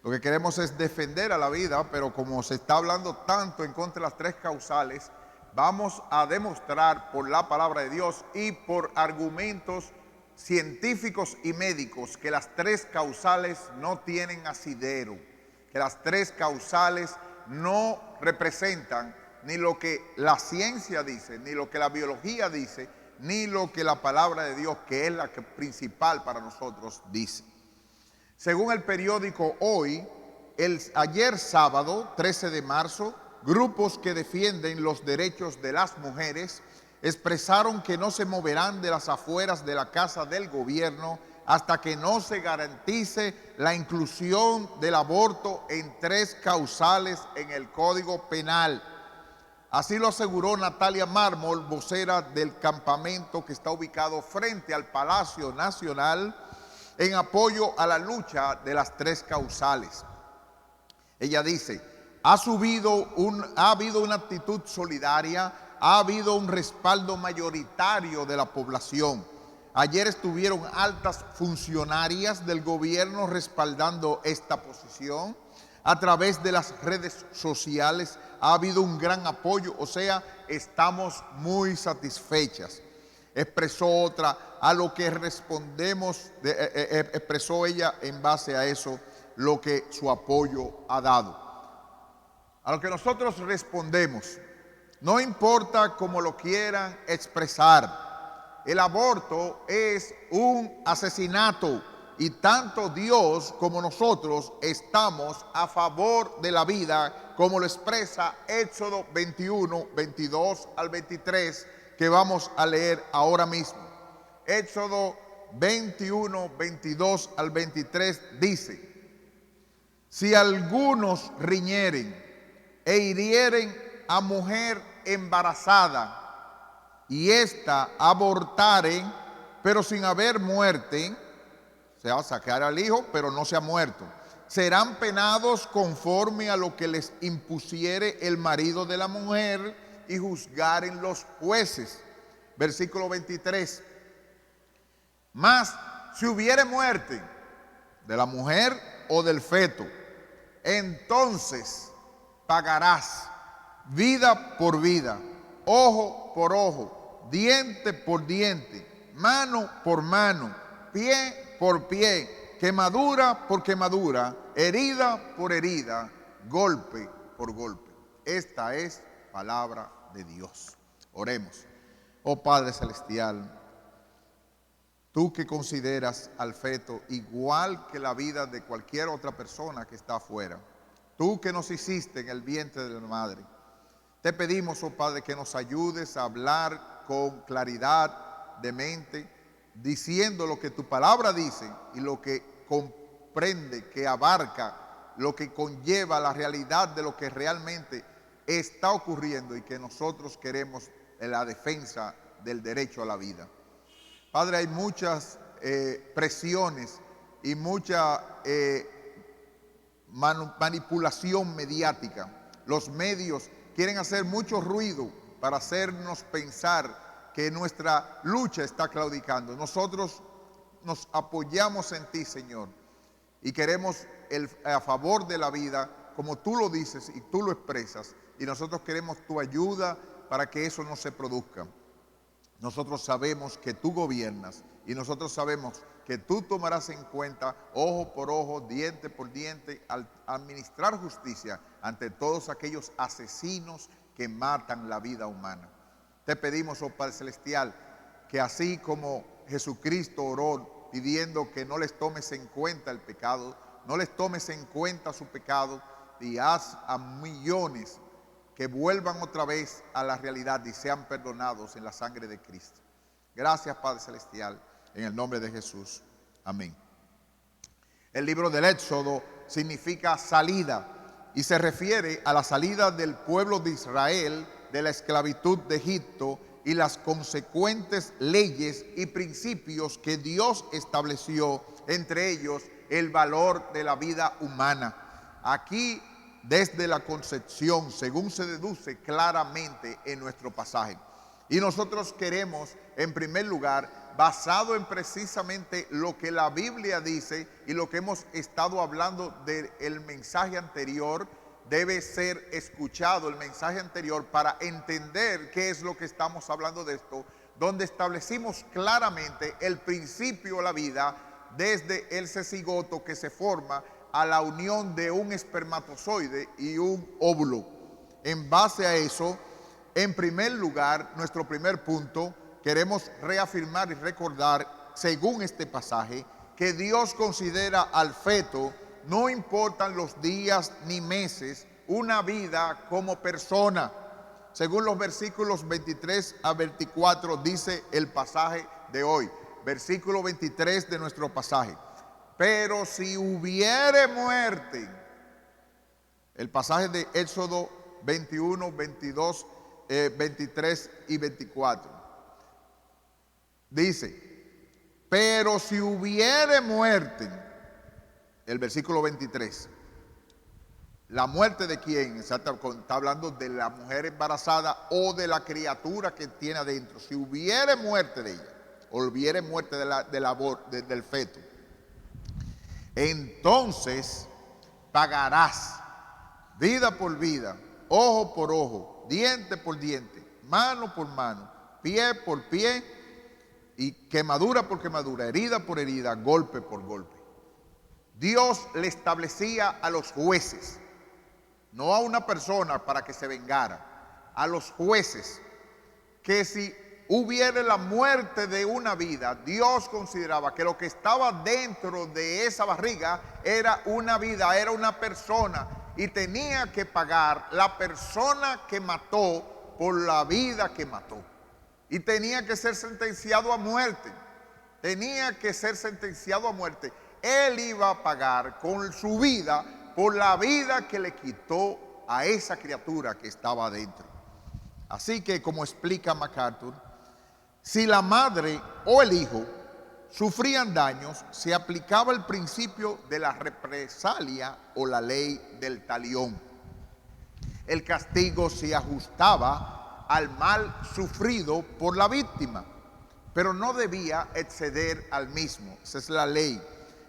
Lo que queremos es defender a la vida, pero como se está hablando tanto en contra de las tres causales, vamos a demostrar por la palabra de Dios y por argumentos científicos y médicos que las tres causales no tienen asidero, que las tres causales no representan ni lo que la ciencia dice, ni lo que la biología dice, ni lo que la palabra de Dios, que es la que principal para nosotros, dice. Según el periódico Hoy, ayer sábado 13 de marzo, grupos que defienden los derechos de las mujeres expresaron que no se moverán de las afueras de la casa del gobierno hasta que no se garantice la inclusión del aborto en tres causales en el Código Penal. Así lo aseguró Natalia Mármol, vocera del campamento que está ubicado frente al Palacio Nacional, en apoyo a la lucha de las tres causales. Ella dice, ha habido una actitud solidaria, ha habido un respaldo mayoritario de la población. Ayer estuvieron altas funcionarias del gobierno respaldando esta posición. A través de las redes sociales ha habido un gran apoyo, o sea, estamos muy satisfechas. Expresó otra, a lo que respondemos, expresó ella en base a eso lo que su apoyo ha dado. A lo que nosotros respondemos, no importa cómo lo quieran expresar, el aborto es un asesinato y tanto Dios como nosotros estamos a favor de la vida, como lo expresa Éxodo 21, 22 al 23, que vamos a leer ahora mismo. Éxodo 21, 22 al 23 dice, si algunos riñeren e hirieren a mujer embarazada y ésta abortare, pero sin haber muerte, o sea, sacar al hijo, pero no se ha muerto, serán penados conforme a lo que les impusiere el marido de la mujer y juzgaren los jueces. Versículo 23. Mas si hubiere muerte de la mujer o del feto, entonces pagarás vida por vida, ojo por ojo, diente por diente, mano por mano, pie por pie, quemadura por quemadura, herida por herida, golpe por golpe. Esta es palabra de Dios. Oremos. Oh Padre Celestial, tú que consideras al feto igual que la vida de cualquier otra persona que está afuera, tú que nos hiciste en el vientre de la madre, te pedimos, oh Padre, que nos ayudes a hablar con claridad de mente, diciendo lo que tu palabra dice y lo que comprende, que abarca, lo que conlleva la realidad de lo que realmente está ocurriendo y que nosotros queremos en la defensa del derecho a la vida. Padre, hay muchas presiones y mucha manipulación mediática. Los medios quieren hacer mucho ruido para hacernos pensar que nuestra lucha está claudicando. Nosotros nos apoyamos en ti, Señor, y queremos a favor de la vida, como tú lo dices y tú lo expresas, y nosotros queremos tu ayuda para que eso no se produzca. Nosotros sabemos que tú gobiernas y nosotros sabemos que tú tomarás en cuenta ojo por ojo, diente por diente, al administrar justicia ante todos aquellos asesinos que matan la vida humana. Te pedimos, oh Padre Celestial, que así como Jesucristo oró pidiendo que no les tomes en cuenta el pecado, no les tomes en cuenta su pecado y haz a millones que vuelvan otra vez a la realidad y sean perdonados en la sangre de Cristo. Gracias, Padre Celestial, en el nombre de Jesús. Amén. El libro del Éxodo significa salida y se refiere a la salida del pueblo de Israel de la esclavitud de Egipto y las consecuentes leyes y principios que Dios estableció, entre ellos el valor de la vida humana. Aquí, desde la concepción, según se deduce claramente en nuestro pasaje. Y nosotros queremos, en primer lugar, basado en precisamente lo que la Biblia dice y lo que hemos estado hablando del mensaje anterior. Debe ser escuchado el mensaje anterior para entender qué es lo que estamos hablando de esto, donde establecimos claramente el principio de la vida desde el cecigoto que se forma a la unión de un espermatozoide y un óvulo. En base a eso, en primer lugar, nuestro primer punto, queremos reafirmar y recordar, según este pasaje, que Dios considera al feto, no importan los días ni meses, una vida como persona. Según los versículos 23 a 24 dice el pasaje de hoy. Versículo 23 de nuestro pasaje. Pero si hubiere muerte, el pasaje de Éxodo 21, 22, 23 y 24. Dice, pero si hubiere muerte, el versículo 23, ¿la muerte de quién? Está hablando de la mujer embarazada o de la criatura que tiene adentro. Si hubiere muerte de ella, o hubiere muerte del feto, entonces pagarás vida por vida, ojo por ojo, diente por diente, mano por mano, pie por pie, y quemadura por quemadura, herida por herida, golpe por golpe. Dios le establecía a los jueces, no a una persona para que se vengara, a los jueces, que si hubiera la muerte de una vida, Dios consideraba que lo que estaba dentro de esa barriga era una vida, era una persona, y tenía que pagar la persona que mató por la vida que mató. Y tenía que ser sentenciado a muerte. Tenía que ser sentenciado a muerte. Él iba a pagar con su vida por la vida que le quitó a esa criatura que estaba adentro. Así que, como explica MacArthur, si la madre o el hijo sufrían daños, se aplicaba el principio de la represalia o la ley del talión. El castigo se ajustaba al mal sufrido por la víctima, pero no debía exceder al mismo. Esa es la ley.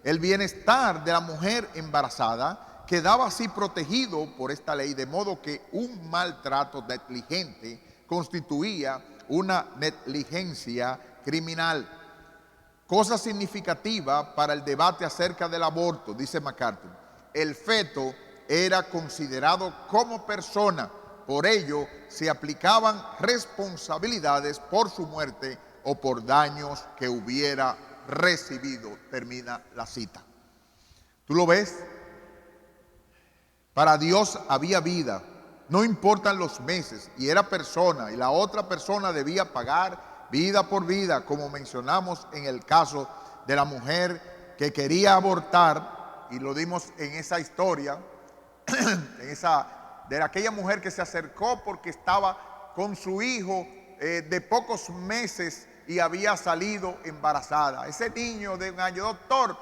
El bienestar de la mujer embarazada quedaba así protegido por esta ley, de modo que un maltrato negligente constituía una negligencia criminal. Cosa significativa para el debate acerca del aborto, dice MacArthur. El feto era considerado como persona, por ello se aplicaban responsabilidades por su muerte o por daños que hubiera recibido. Termina la cita. ¿Tú lo ves? Para Dios había vida, no importan los meses, y era persona, y la otra persona debía pagar vida por vida, como mencionamos en el caso de la mujer que quería abortar, y lo dimos en esa historia, de aquella mujer que se acercó porque estaba con su hijo de pocos meses y había salido embarazada. Ese niño de un año, doctor,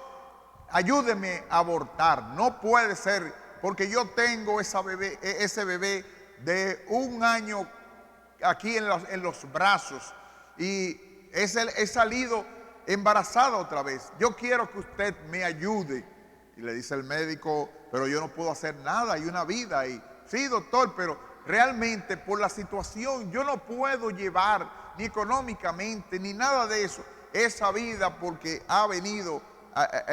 ayúdeme a abortar. No puede ser, porque yo tengo ese bebé de un año aquí en los brazos y he salido embarazada otra vez. Yo quiero que usted me ayude. Y le dice el médico, pero yo no puedo hacer nada, hay una vida ahí. Sí, doctor, pero realmente por la situación yo no puedo llevar ni económicamente ni nada de eso, esa vida, porque ha venido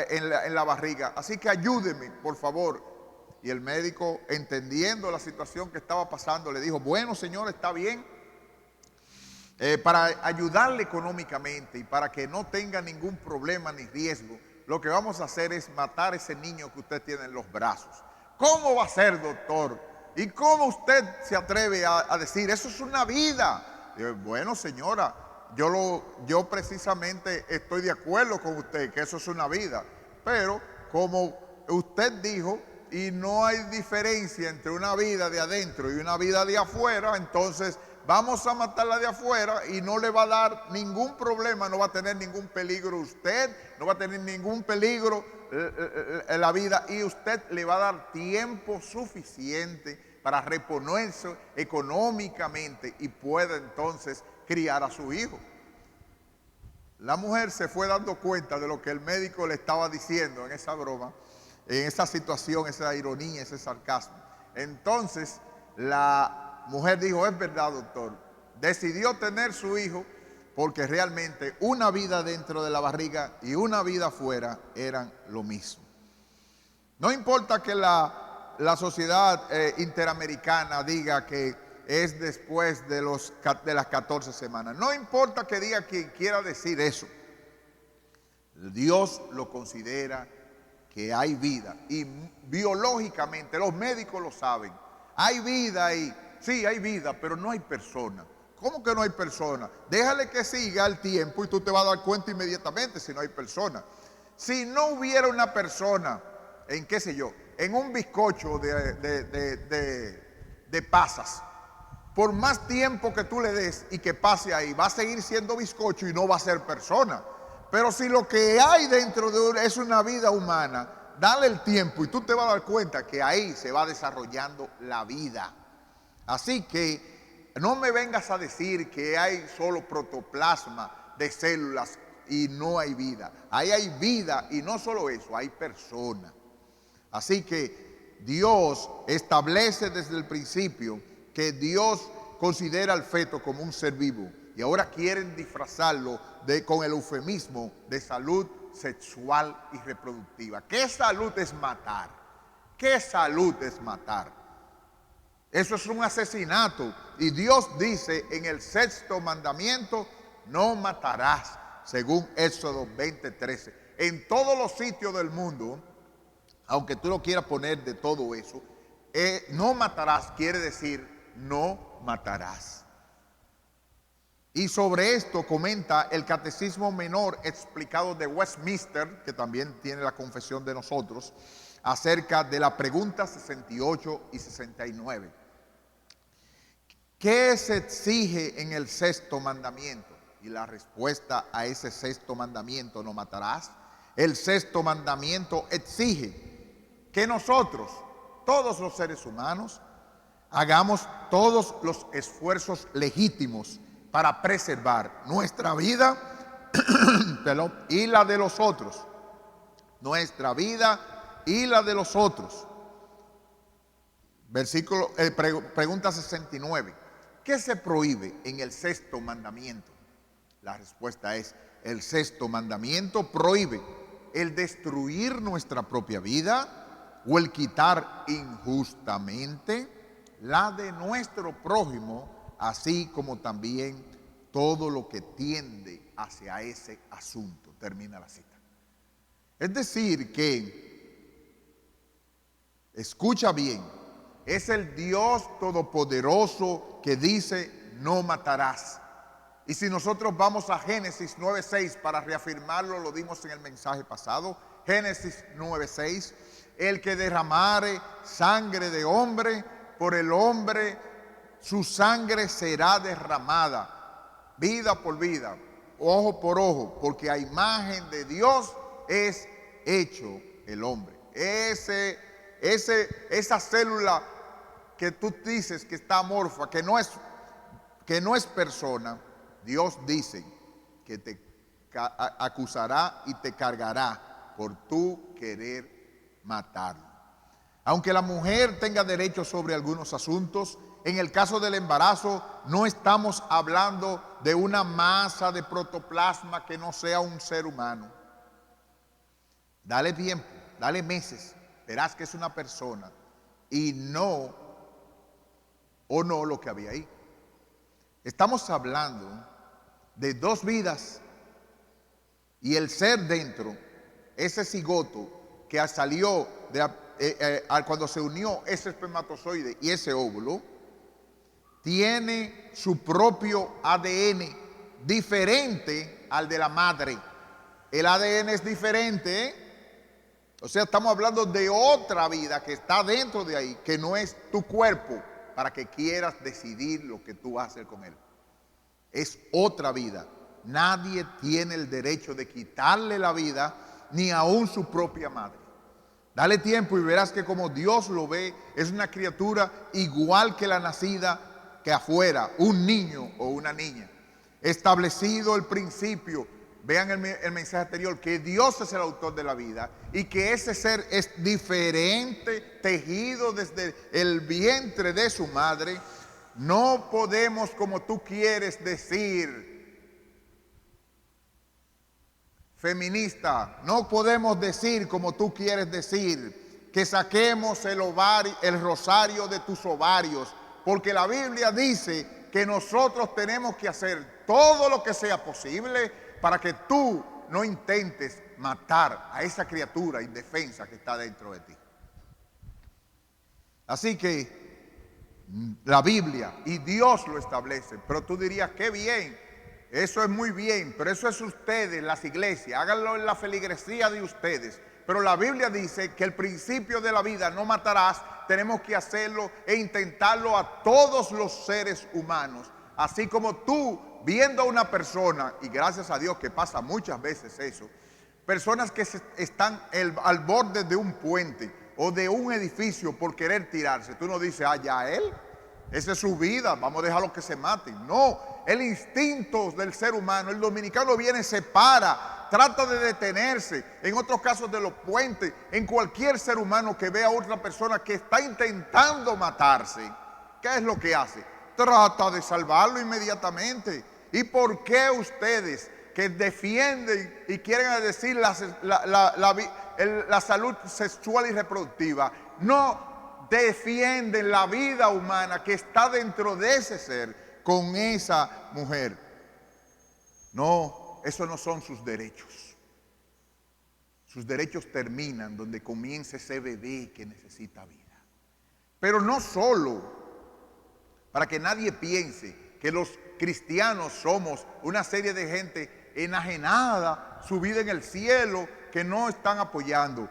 en la barriga. Así que ayúdeme, por favor. Y el médico, entendiendo la situación que estaba pasando, le dijo, bueno, señor, está bien. Para ayudarle económicamente y para que no tenga ningún problema ni riesgo, lo que vamos a hacer es matar a ese niño que usted tiene en los brazos. ¿Cómo va a ser, doctor? ¿Y cómo usted se atreve a decir, eso es una vida? Y yo, bueno, señora, yo precisamente estoy de acuerdo con usted que eso es una vida, pero como usted dijo, y no hay diferencia entre una vida de adentro y una vida de afuera, entonces vamos a matarla de afuera y no le va a dar ningún problema, no va a tener ningún peligro usted, no va a tener ningún peligro la vida, y usted le va a dar tiempo suficiente para reponerse económicamente y pueda entonces criar a su hijo. La mujer se fue dando cuenta de lo que el médico le estaba diciendo en esa broma, en esa situación, esa ironía, ese sarcasmo. Entonces la mujer dijo: es verdad, doctor. Decidió tener su hijo porque realmente una vida dentro de la barriga y una vida afuera eran lo mismo. No importa que la sociedad interamericana diga que es después de las 14 semanas. No importa que diga quien quiera decir eso. Dios lo considera que hay vida. Y biológicamente, los médicos lo saben. Hay vida ahí. Sí, hay vida, pero no hay persona. ¿Cómo que no hay persona? Déjale que siga el tiempo y tú te vas a dar cuenta inmediatamente si no hay persona. Si no hubiera una persona en qué sé yo, en un bizcocho de pasas, por más tiempo que tú le des y que pase ahí, va a seguir siendo bizcocho y no va a ser persona. Pero si lo que hay dentro de es una vida humana, dale el tiempo y tú te vas a dar cuenta que ahí se va desarrollando la vida. Así que no me vengas a decir que hay solo protoplasma de células y no hay vida. Ahí hay vida y no solo eso, hay personas. Así que Dios establece desde el principio que Dios considera al feto como un ser vivo y ahora quieren disfrazarlo con el eufemismo de salud sexual y reproductiva. ¿Qué salud es matar? ¿Qué salud es matar? Eso es un asesinato y Dios dice en el 6º mandamiento: no matarás, según Éxodo 20:13. En todos los sitios del mundo, aunque tú lo quieras poner de todo eso, no matarás quiere decir no matarás. Y sobre esto comenta el Catecismo Menor explicado de Westminster, que también tiene la confesión de nosotros, acerca de la pregunta 68 y 69. ¿Qué se exige en el 6º mandamiento? Y la respuesta a ese 6º mandamiento, no matarás, el 6º mandamiento exige que nosotros, todos los seres humanos, hagamos todos los esfuerzos legítimos para preservar nuestra vida y la de los otros. Nuestra vida y la de los otros. Pregunta 69. ¿Qué se prohíbe en el 6º mandamiento? La respuesta es: el 6º mandamiento prohíbe el destruir nuestra propia vida o el quitar injustamente la de nuestro prójimo, así como también todo lo que tiende hacia ese asunto. Termina la cita. Es decir que, escucha bien, es el Dios Todopoderoso que dice: no matarás. Y si nosotros vamos a Génesis 9:6 para reafirmarlo, lo dimos en el mensaje pasado, Génesis 9:6, el que derramare sangre de hombre, por el hombre su sangre será derramada, vida por vida, ojo por ojo, porque a imagen de Dios es hecho el hombre. Esa célula que tú dices que está amorfa, que no es persona, Dios dice que te acusará y te cargará por tu querer matarlo. Aunque la mujer tenga derecho sobre algunos asuntos, en el caso del embarazo no estamos hablando de una masa de protoplasma que no sea un ser humano. Dale tiempo, dale meses, verás que es una persona y no lo que había ahí. Estamos hablando de dos vidas y el ser dentro, ese cigoto que salió cuando se unió ese espermatozoide y ese óvulo, tiene su propio ADN diferente al de la madre. El ADN es diferente, O sea, estamos hablando de otra vida que está dentro de ahí, que no es tu cuerpo para que quieras decidir lo que tú vas a hacer con él. Es otra vida. Nadie tiene el derecho de quitarle la vida, ni aún su propia madre. Dale tiempo y verás que como Dios lo ve, es una criatura igual que la nacida que afuera, un niño o una niña. Establecido el principio vean el mensaje anterior, que Dios es el autor de la vida y que ese ser es diferente, tejido desde el vientre de su madre. No podemos, como tú quieres decir, feminista, no podemos decir como tú quieres decir, que saquemos el rosario de tus ovarios, porque la Biblia dice que nosotros tenemos que hacer todo lo que sea posible para que tú no intentes matar a esa criatura indefensa que está dentro de ti. Así que la Biblia y Dios lo establece, pero tú dirías, qué bien, eso es muy bien, pero eso es ustedes, las iglesias, háganlo en la feligresía de ustedes. Pero la Biblia dice que el principio de la vida, no matarás, tenemos que hacerlo e intentarlo a todos los seres humanos. Así como tú, viendo a una persona, y gracias a Dios que pasa muchas veces eso, personas que están al borde de un puente o de un edificio por querer tirarse, tú no dices, ya él, esa es su vida, vamos a dejarlo que se mate. No, el instinto del ser humano, el dominicano viene, se para, trata de detenerse, en otros casos de los puentes, en cualquier ser humano que vea a otra persona que está intentando matarse, ¿qué es lo que hace? Trata de salvarlo inmediatamente. ¿Y por qué ustedes que defienden y quieren decir la salud sexual y reproductiva no defienden la vida humana que está dentro de ese ser con esa mujer? No, esos no son sus derechos. Sus derechos terminan donde comienza ese bebé que necesita vida. Pero no solo, para que nadie piense que los cristianos somos una serie de gente enajenada, su vida en el cielo, que no están apoyando.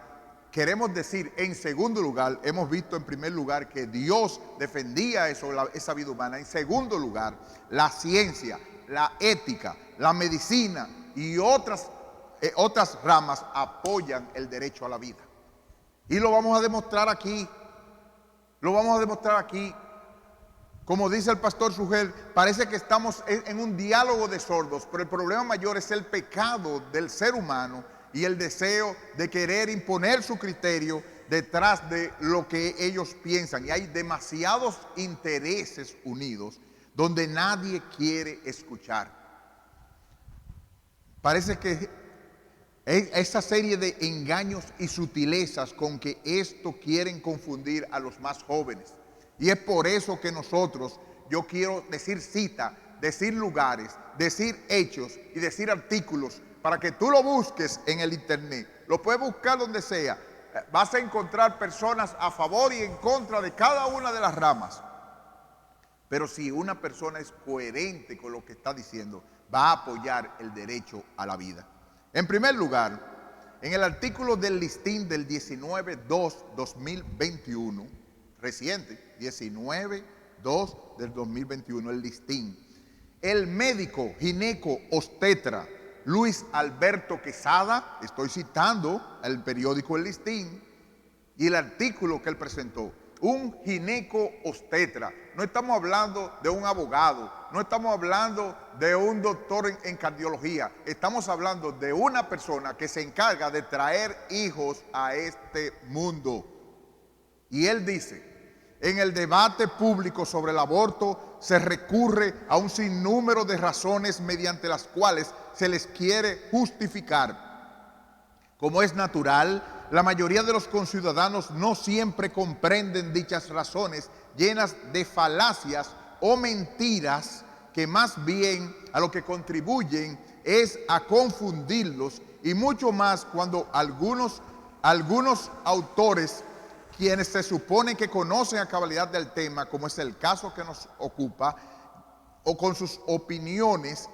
Queremos decir, en segundo lugar, hemos visto en primer lugar que Dios defendía esa vida humana. En segundo lugar, la ciencia, la ética, la medicina y otras ramas apoyan el derecho a la vida. Y lo vamos a demostrar aquí. Lo vamos a demostrar aquí. Como dice el pastor Sugel, parece que estamos en un diálogo de sordos, pero el problema mayor es el pecado del ser humano y el deseo de querer imponer su criterio detrás de lo que ellos piensan. Y hay demasiados intereses unidos donde nadie quiere escuchar. Parece que esa serie de engaños y sutilezas con que esto quieren confundir a los más jóvenes. Y es por eso que nosotros, yo quiero decir cita, decir lugares, decir hechos y decir artículos para que tú lo busques en el internet. Lo puedes buscar donde sea. Vas a encontrar personas a favor y en contra de cada una de las ramas. Pero si una persona es coherente con lo que está diciendo, va a apoyar el derecho a la vida. En primer lugar, en el artículo del listín del 19/2/2021, reciente, 19/2 del 2021, el listín. El médico gineco obstetra Luis Alberto Quesada, estoy citando el periódico El Listín, y el artículo que él presentó, un gineco obstetra. No estamos hablando de un abogado, no estamos hablando de un doctor en cardiología, estamos hablando de una persona que se encarga de traer hijos a este mundo. Y él dice, en el debate público sobre el aborto se recurre a un sinnúmero de razones mediante las cuales se les quiere justificar. Como es natural, la mayoría de los conciudadanos no siempre comprenden dichas razones llenas de falacias o mentiras que más bien a lo que contribuyen es a confundirlos, y mucho más cuando algunos autores, quienes se supone que conocen a cabalidad del tema, como es el caso que nos ocupa, o con sus opiniones,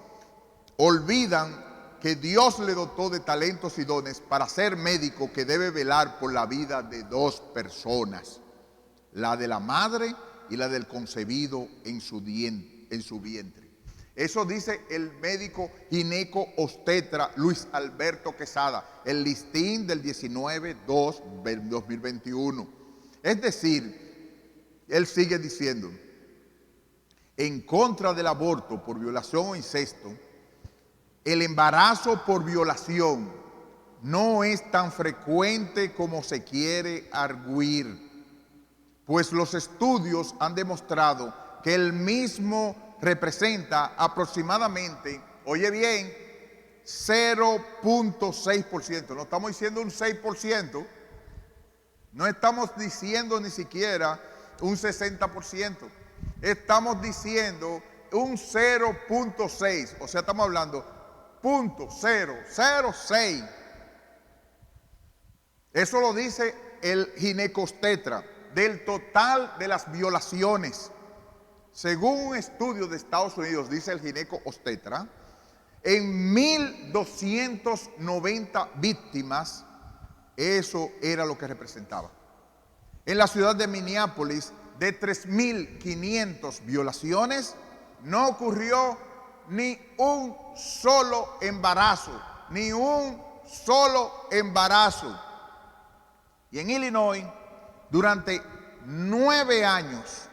olvidan que Dios le dotó de talentos y dones para ser médico que debe velar por la vida de dos personas, la de la madre y la del concebido en su vientre. Eso dice el médico gineco obstetra Luis Alberto Quesada, el listín del 19/2/2021. Es decir, él sigue diciendo, en contra del aborto por violación o incesto, el embarazo por violación no es tan frecuente como se quiere arguir, pues los estudios han demostrado que el mismo representa aproximadamente, oye bien, 0.6%. No estamos diciendo un 6%, no estamos diciendo ni siquiera un 60%, estamos diciendo un 0.6, o sea, estamos hablando 0.006. Eso lo dice el ginecobstetra, del total de las violaciones. Según un estudio de Estados Unidos, dice el ginecobstetra, en 1.290 víctimas, eso era lo que representaba. En la ciudad de Minneapolis, de 3.500 violaciones, no ocurrió ni un solo embarazo, ni un solo embarazo. Y en Illinois, durante 9 años,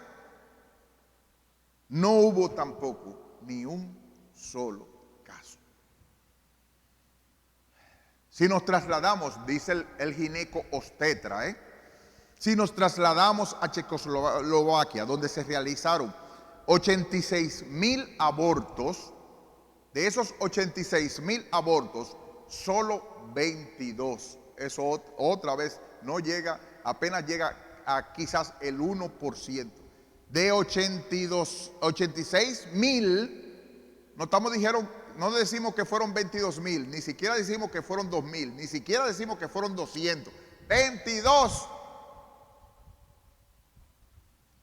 no hubo tampoco ni un solo caso. Si nos trasladamos, dice el ginecobstetra, si nos trasladamos a Checoslovaquia, donde se realizaron 86,000 abortos, de esos 86,000 abortos, solo 22, eso otra vez no llega, apenas llega a quizás el 1%. De 86,000, no decimos que fueron 22,000, ni siquiera decimos que fueron 2,000, ni siquiera decimos que fueron 200, 22.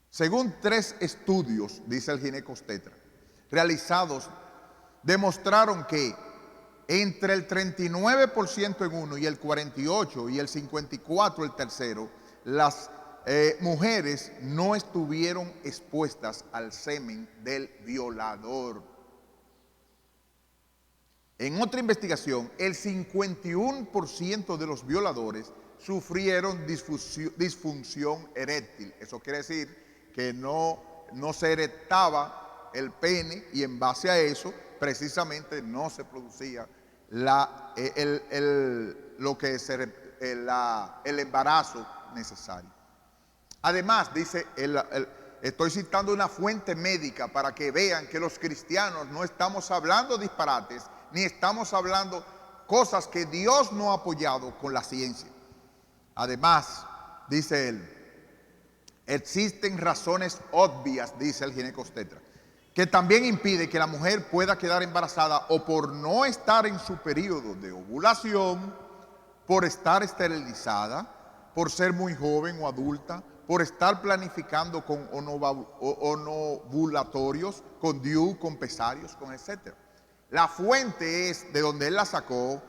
Según 3 estudios, dice el ginecobstetra, realizados, demostraron que entre el 39% en uno y el 48% y el 54% el tercero, las mujeres no estuvieron expuestas al semen del violador. En otra investigación, el 51% de los violadores sufrieron disfunción eréctil. Eso quiere decir que no se erectaba el pene, y en base a eso precisamente no se producía el embarazo necesario. Además, dice, estoy citando una fuente médica para que vean que los cristianos no estamos hablando disparates, ni estamos hablando cosas que Dios no ha apoyado con la ciencia. Además, dice él, existen razones obvias, dice el ginecobstetra, que también impide que la mujer pueda quedar embarazada, o por no estar en su periodo de ovulación, por estar esterilizada, por ser muy joven o adulta, por estar planificando con onovulatorios, con DIU, con pesarios, con etc. La fuente es de donde él la sacó,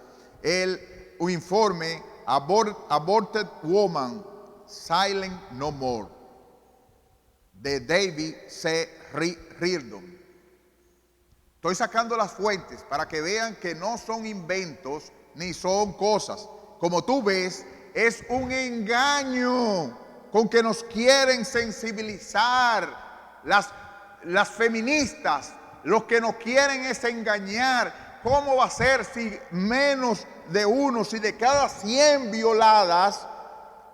un informe Aborted Woman, Silent No More, de David C. Reardon. Estoy sacando las fuentes para que vean que no son inventos ni son cosas. Como tú ves, es un engaño con que nos quieren sensibilizar las feministas. Lo que nos quieren es engañar. ¿Cómo va a ser si menos de uno, si de cada 100 violadas,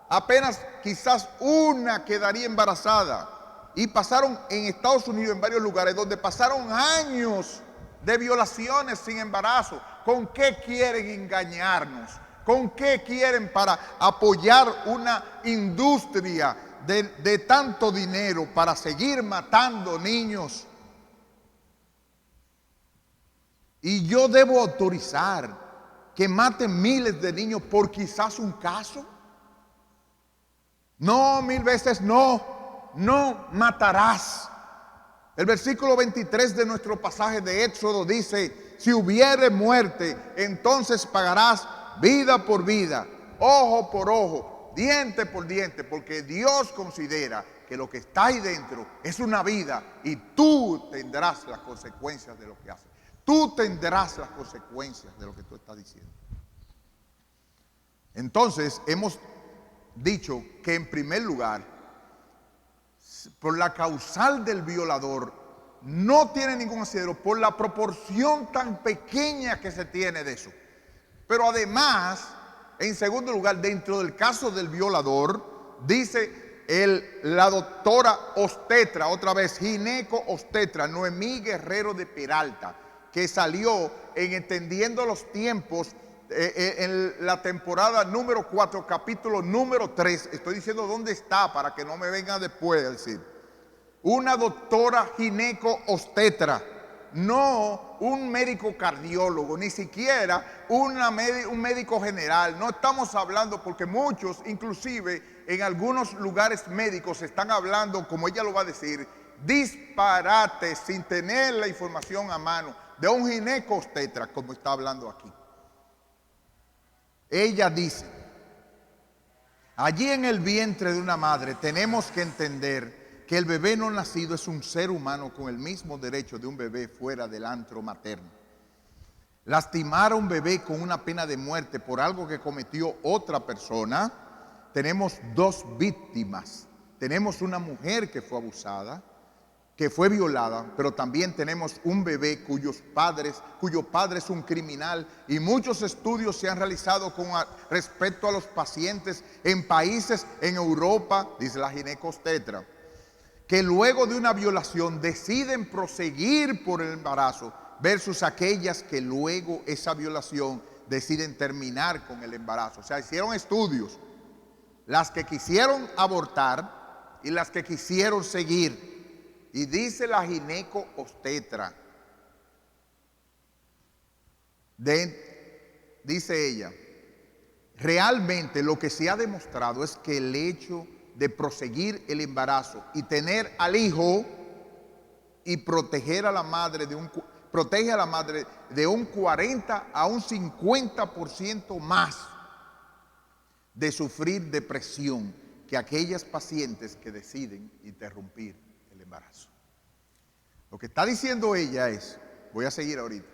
apenas quizás una quedaría embarazada? Y pasaron en Estados Unidos, en varios lugares, donde pasaron años de violaciones sin embarazo. ¿Con qué quieren engañarnos? ¿Con qué quieren para apoyar una industria de tanto dinero para seguir matando niños? Y yo debo autorizar que maten miles de niños por quizás un caso. No, 1000 veces no. No matarás. El versículo 23 de nuestro pasaje de Éxodo dice: si hubiere muerte, entonces pagarás vida por vida, ojo por ojo, diente por diente, porque Dios considera que lo que está ahí dentro es una vida, y tú tendrás las consecuencias de lo que haces. Tú tendrás las consecuencias de lo que tú estás diciendo. Entonces, hemos dicho que en primer lugar, por la causal del violador, no tiene ningún asidero por la proporción tan pequeña que se tiene de eso. Pero además, en segundo lugar, dentro del caso del violador, dice la doctora obstetra, otra vez, gineco obstetra, Noemí Guerrero de Peralta, que salió en Entendiendo los Tiempos, en la temporada número 4, capítulo número 3. Estoy diciendo dónde está para que no me venga después a decir. Una doctora gineco obstetra, no un médico cardiólogo, ni siquiera un médico general. No estamos hablando, porque muchos, inclusive en algunos lugares médicos, están hablando, como ella lo va a decir, disparates sin tener la información a mano de un gineco obstetra, como está hablando aquí. Ella dice: allí en el vientre de una madre tenemos que entender que el bebé no nacido es un ser humano con el mismo derecho de un bebé fuera del antro materno. Lastimar a un bebé con una pena de muerte por algo que cometió otra persona. Tenemos dos víctimas. Tenemos una mujer que fue abusada, que fue violada, pero también tenemos un bebé cuyo padre es un criminal, y muchos estudios se han realizado con respecto a los pacientes en países en Europa, dice la ginecobstetra, que luego de una violación deciden proseguir por el embarazo versus aquellas que luego esa violación deciden terminar con el embarazo. O sea, hicieron estudios, las que quisieron abortar y las que quisieron seguir. Y dice la gineco obstetra, dice ella, realmente lo que se ha demostrado es que el hecho de proseguir el embarazo y tener al hijo y proteger a la madre protege a la madre de un 40 a un 50% más de sufrir depresión que aquellas pacientes que deciden interrumpir el embarazo. Lo que está diciendo ella es, voy a seguir ahorita,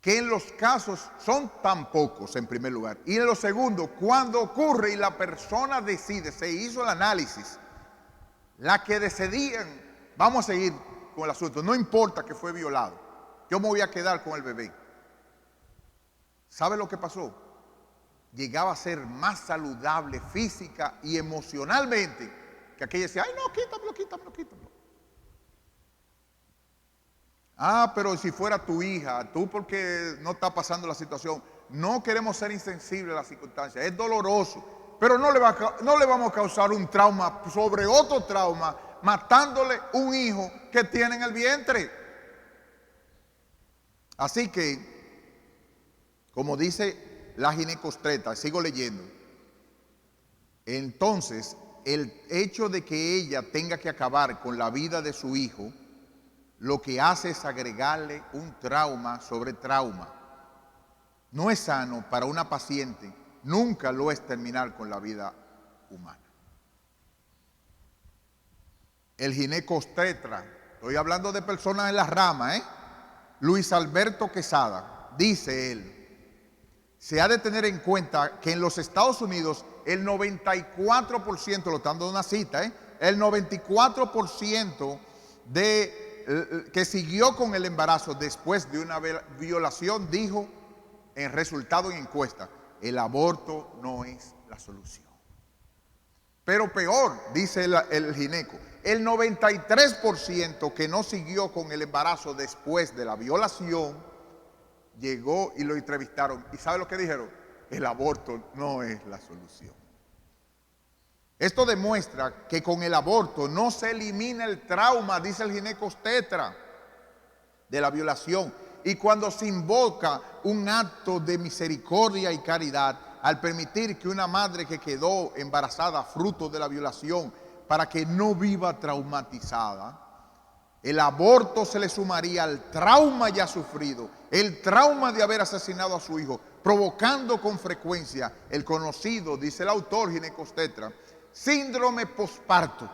que en los casos son tan pocos en primer lugar, y en lo segundo, cuando ocurre y la persona decide, se hizo el análisis, la que decidían, vamos a seguir con el asunto, no importa que fue violado, yo me voy a quedar con el bebé. ¿Sabe lo que pasó? Llegaba a ser más saludable física y emocionalmente que aquella decía: ay, no, quítamelo, quítamelo, quítamelo. Ah, pero si fuera tu hija, tú porque no está pasando la situación. No queremos ser insensibles a las circunstancias, es doloroso, pero no le vamos a causar un trauma sobre otro trauma, matándole un hijo que tiene en el vientre. Así que, como dice la ginecobstetra, sigo leyendo, entonces el hecho de que ella tenga que acabar con la vida de su hijo, lo que hace es agregarle un trauma sobre trauma. No es sano para una paciente, nunca lo es terminar con la vida humana. El ginecobstetra, estoy hablando de personas en la rama, Luis Alberto Quesada, dice él, se ha de tener en cuenta que en los Estados Unidos el 94%, lo están dando una cita, el 94% que siguió con el embarazo después de una violación dijo en resultado en encuesta: el aborto no es la solución. Pero peor, dice el gineco, el 93% que no siguió con el embarazo después de la violación llegó y lo entrevistaron. ¿Y sabe lo que dijeron? El aborto no es la solución. Esto demuestra que con el aborto no se elimina el trauma, dice el ginecobstetra, de la violación. Y cuando se invoca un acto de misericordia y caridad al permitir que una madre que quedó embarazada fruto de la violación, para que no viva traumatizada, el aborto se le sumaría al trauma ya sufrido, el trauma de haber asesinado a su hijo, provocando con frecuencia el conocido, dice el autor ginecobstetra, síndrome posparto,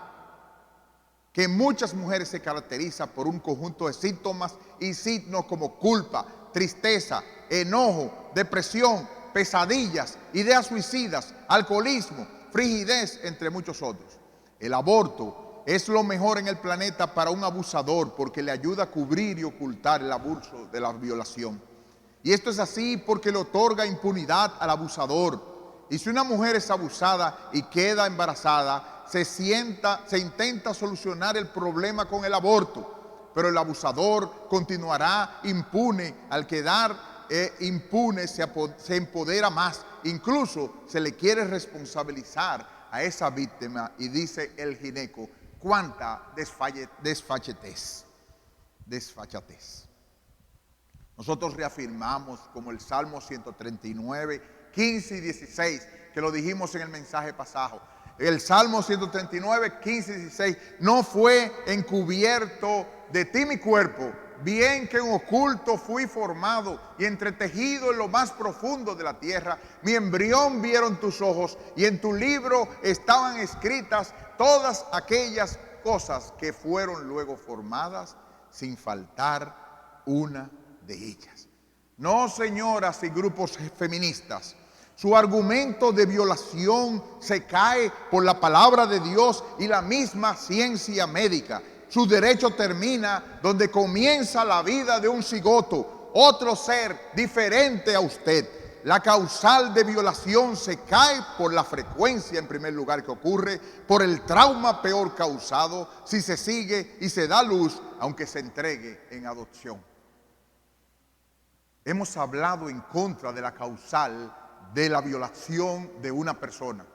que en muchas mujeres se caracteriza por un conjunto de síntomas y signos como culpa, tristeza, enojo, depresión, pesadillas, ideas suicidas, alcoholismo, frigidez, entre muchos otros. El aborto es lo mejor en el planeta para un abusador porque le ayuda a cubrir y ocultar el abuso de la violación. Y esto es así porque le otorga impunidad al abusador. Y si una mujer es abusada y queda embarazada, se intenta solucionar el problema con el aborto, pero el abusador continuará impune. Al quedar impune se empodera más, incluso se le quiere responsabilizar a esa víctima. Y dice el gineco: cuánta desfachatez. Nosotros reafirmamos, como el Salmo 139, 15 y 16, que lo dijimos en el mensaje pasado. El Salmo 139, 15 y 16: no fue encubierto de ti mi cuerpo, bien que en oculto fui formado y entretejido en lo más profundo de la tierra. Mi embrión vieron tus ojos, y en tu libro estaban escritas todas aquellas cosas que fueron luego formadas, sin faltar una de ellas. No, señoras y grupos feministas, su argumento de violación se cae por la palabra de Dios y la misma ciencia médica. Su derecho termina donde comienza la vida de un cigoto, otro ser diferente a usted. La causal de violación se cae por la frecuencia, en primer lugar, que ocurre, por el trauma peor causado, si se sigue y se da luz, aunque se entregue en adopción. Hemos hablado en contra de la causal de la violación de una persona.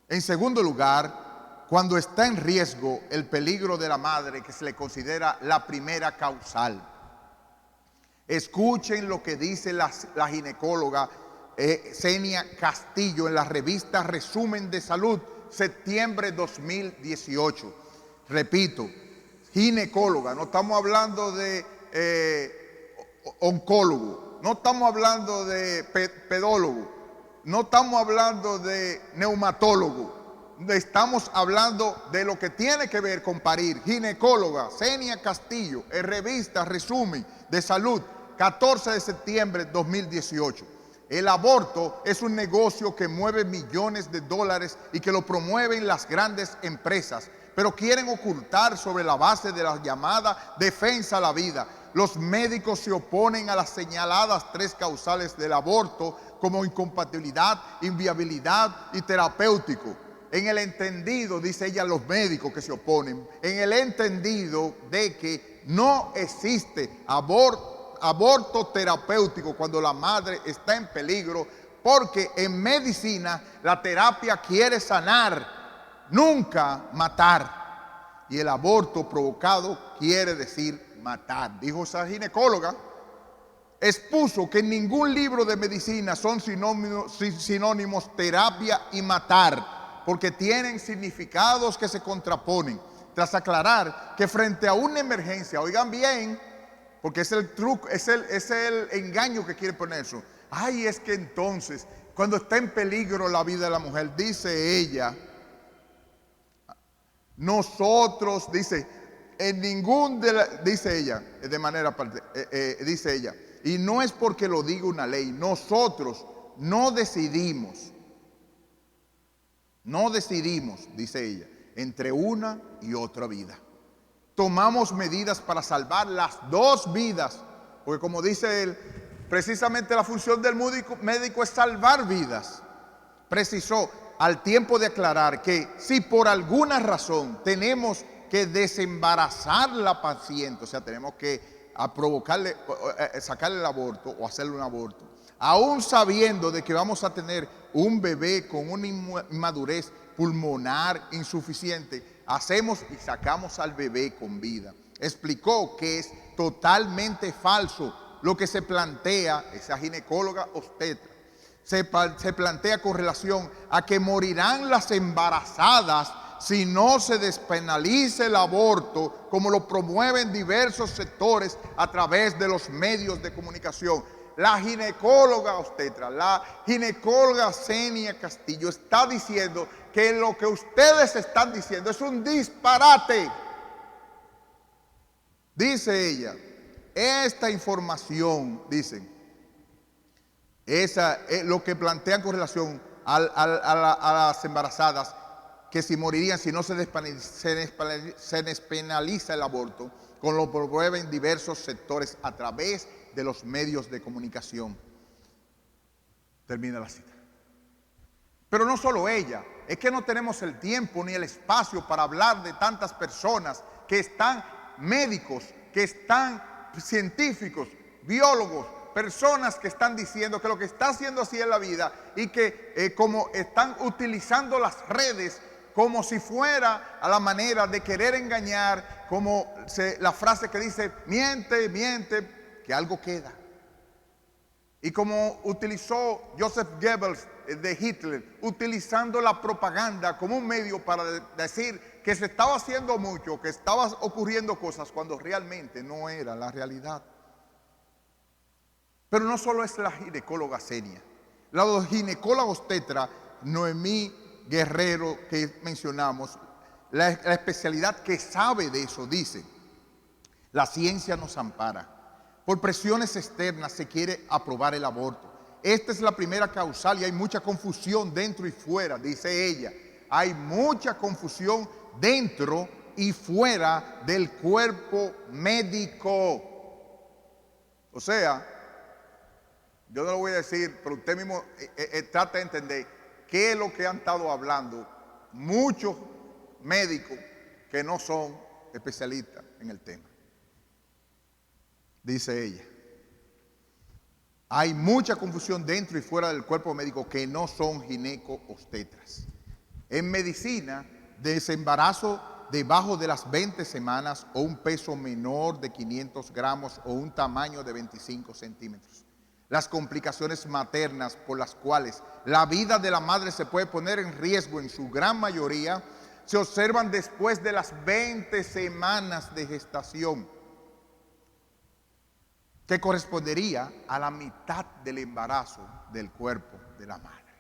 En segundo lugar, cuando está en riesgo el peligro de la madre, que se le considera la primera causal. Escuchen lo que dice la ginecóloga Xenia Castillo en la revista Resumen de Salud, septiembre 2018. Repito, ginecóloga, no estamos hablando de oncólogo, no estamos hablando de pedólogo, no estamos hablando de neumatólogo, estamos hablando de lo que tiene que ver con parir. Ginecóloga Xenia Castillo, en revista Resumen de Salud, 14 de septiembre de 2018. El aborto es un negocio que mueve millones de dólares y que lo promueven las grandes empresas, pero quieren ocultar sobre la base de la llamada defensa a la vida. Los médicos se oponen a las señaladas 3 causales del aborto como incompatibilidad, inviabilidad y terapéutico. En el entendido, dice ella, los médicos que se oponen, en el entendido de que no existe aborto terapéutico cuando la madre está en peligro, porque en medicina la terapia quiere sanar, nunca matar, y el aborto provocado quiere decir matar. Dijo esa ginecóloga. Expuso que en ningún libro de medicina son sinónimos terapia y matar, porque tienen significados que se contraponen, tras aclarar que frente a una emergencia, oigan bien, porque es el truco, es el engaño que quiere poner eso. Ay, es que entonces, cuando está en peligro la vida de la mujer, dice ella, nosotros, dice, en ningún dice ella, de manera dice ella, y no es porque lo diga una ley, nosotros no decidimos, dice ella, entre una y otra vida. Tomamos medidas para salvar las 2 vidas, porque como dice él, precisamente la función del médico es salvar vidas. Precisó al tiempo de aclarar que si por alguna razón tenemos que desembarazar la paciente, o sea, tenemos que provocarle, sacarle el aborto o hacerle un aborto, aún sabiendo de que vamos a tener un bebé con una inmadurez pulmonar insuficiente, hacemos y sacamos al bebé con vida. Explicó que es totalmente falso lo que se plantea, esa ginecóloga obstetra, se plantea con relación a que morirán las embarazadas si no se despenaliza el aborto, como lo promueven diversos sectores a través de los medios de comunicación. La ginecóloga obstetra, la ginecóloga Xenia Castillo está diciendo que lo que ustedes están diciendo es un disparate. Dice ella, esta información, dicen, lo que plantean con relación a las embarazadas, que si morirían si no se despenaliza el aborto, como lo promueven diversos sectores a través de los medios de comunicación. Termina la cita. Pero no solo ella, es que no tenemos el tiempo ni el espacio para hablar de tantas personas que están médicos, que están científicos, biólogos, personas que están diciendo que lo que está haciendo así en la vida y que como están utilizando las redes como si fuera a la manera de querer engañar, como la frase que dice, miente, miente, que algo queda. Y como utilizó Joseph Goebbels de Hitler, utilizando la propaganda como un medio para decir que se estaba haciendo mucho, que estaban ocurriendo cosas cuando realmente no era la realidad. Pero no solo es la ginecóloga Xenia, la ginecóloga obstetra Noemí Guerrero que mencionamos, la especialidad que sabe de eso, dice, la ciencia nos ampara. Por presiones externas se quiere aprobar el aborto. Esta es la primera causal y hay mucha confusión dentro y fuera, dice ella. Hay mucha confusión dentro y fuera del cuerpo médico. O sea, yo no lo voy a decir, pero usted mismo trata de entender qué es lo que han estado hablando muchos médicos que no son especialistas en el tema. Dice ella, hay mucha confusión dentro y fuera del cuerpo médico que no son gineco-obstetras. En medicina, desembarazo debajo de las 20 semanas o un peso menor de 500 gramos o un tamaño de 25 centímetros. Las complicaciones maternas por las cuales la vida de la madre se puede poner en riesgo en su gran mayoría se observan después de las 20 semanas de gestación, que correspondería a la mitad del embarazo del cuerpo de la madre.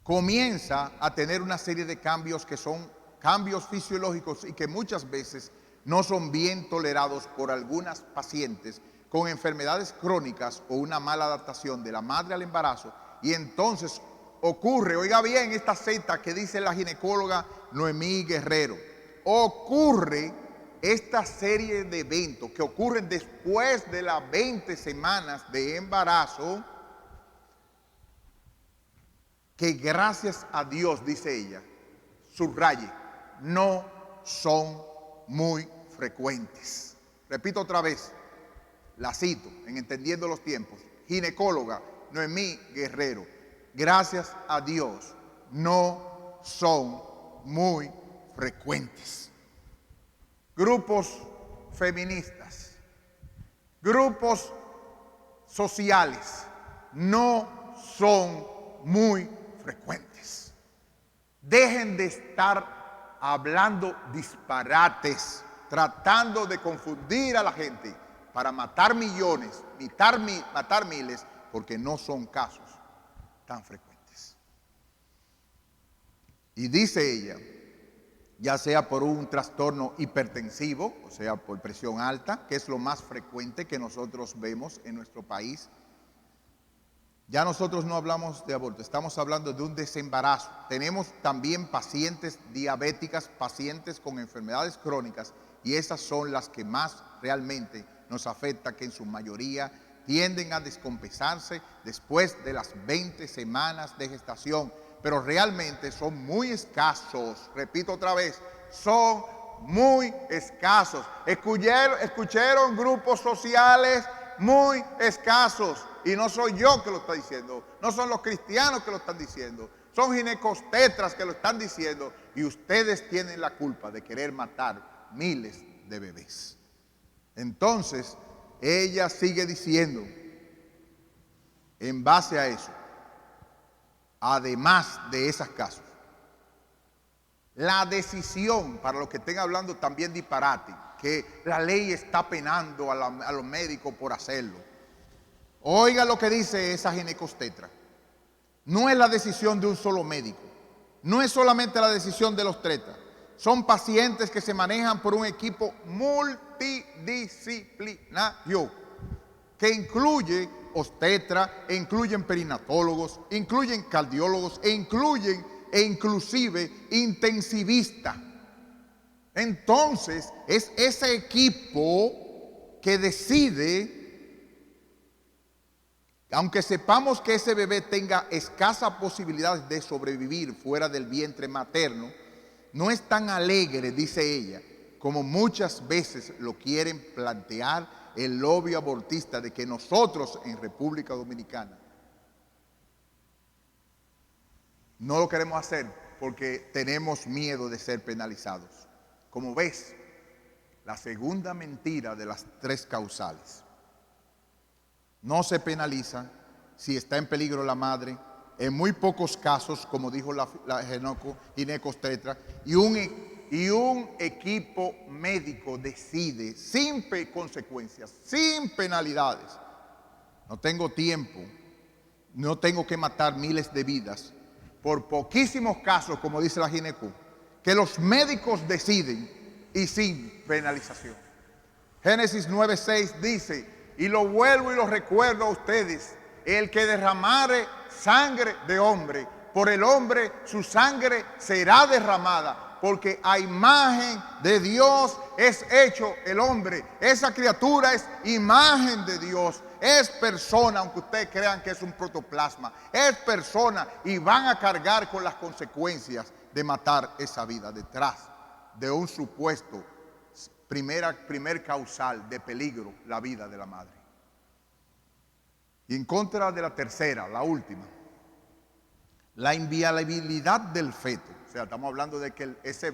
Comienza a tener una serie de cambios que son cambios fisiológicos y que muchas veces no son bien tolerados por algunas pacientes con enfermedades crónicas o una mala adaptación de la madre al embarazo, y entonces ocurre, oiga bien esta cita que dice la ginecóloga Noemí Guerrero, ocurre esta serie de eventos que ocurren después de las 20 semanas de embarazo, que gracias a Dios, dice ella, subraye, no son muy frecuentes. Repito otra vez, la cito en Entendiendo los Tiempos, ginecóloga Noemí Guerrero, gracias a Dios, no son muy frecuentes. Grupos feministas, grupos sociales, no son muy frecuentes. Dejen de estar hablando disparates, tratando de confundir a la gente para matar millones, matar miles, porque no son casos tan frecuentes. Y dice ella, ya sea por un trastorno hipertensivo, o sea, por presión alta, que es lo más frecuente que nosotros vemos en nuestro país. Ya nosotros no hablamos de aborto, estamos hablando de un desembarazo. Tenemos también pacientes diabéticas, pacientes con enfermedades crónicas, y esas son las que más realmente nos afecta, que en su mayoría tienden a descompensarse después de las 20 semanas de gestación. Pero realmente son muy escasos, repito otra vez, son muy escasos. Escucharon grupos sociales muy escasos, y no soy yo que lo está diciendo, no son los cristianos que lo están diciendo, son ginecostetras que lo están diciendo, y ustedes tienen la culpa de querer matar miles de bebés. Entonces, ella sigue diciendo, en base a eso, además de esos casos, la decisión, para los que estén hablando también disparate, que la ley está penando a los médicos por hacerlo. Oiga lo que dice esa ginecostetra. No es la decisión de un solo médico, no es solamente la decisión de los obstetras. Son pacientes que se manejan por un equipo multidisciplinario que incluye obstetras, incluyen perinatólogos, incluyen cardiólogos e incluyen e inclusive intensivista. Entonces es ese equipo que decide, aunque sepamos que ese bebé tenga escasa posibilidad de sobrevivir fuera del vientre materno, no es tan alegre, dice ella, como muchas veces lo quieren plantear el lobby abortista, de que nosotros en República Dominicana no lo queremos hacer porque tenemos miedo de ser penalizados. Como ves, la segunda mentira de las tres causales: no se penaliza si está en peligro la madre, en muy pocos casos, como dijo la ginecobstetra, y un equipo médico decide sin consecuencias, sin penalidades. No tengo tiempo, no tengo que matar miles de vidas por poquísimos casos, como dice la gineco, que los médicos deciden y sin penalización. Génesis 9:6 dice: y lo vuelvo y lo recuerdo a ustedes, el que derramare sangre de hombre, por el hombre su sangre será derramada, porque a imagen de Dios es hecho el hombre. Esa criatura es imagen de Dios, es persona, aunque ustedes crean que es un protoplasma, es persona, y van a cargar con las consecuencias de matar esa vida detrás de un supuesto primer causal de peligro, la vida de la madre. Y en contra de la tercera, la última, la inviabilidad del feto. O sea, estamos hablando de que ese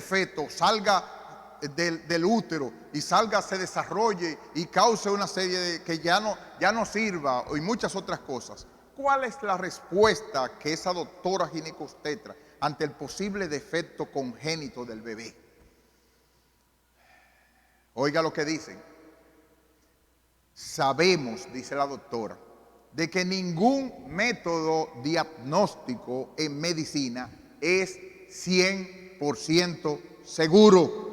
feto salga del útero y se desarrolle y cause una serie de que ya no sirva, y muchas otras cosas. ¿Cuál es la respuesta que esa doctora ginecobstetra ante el posible defecto congénito del bebé? Oiga lo que dicen. Sabemos, dice la doctora, de que ningún método diagnóstico en medicina es 100% seguro.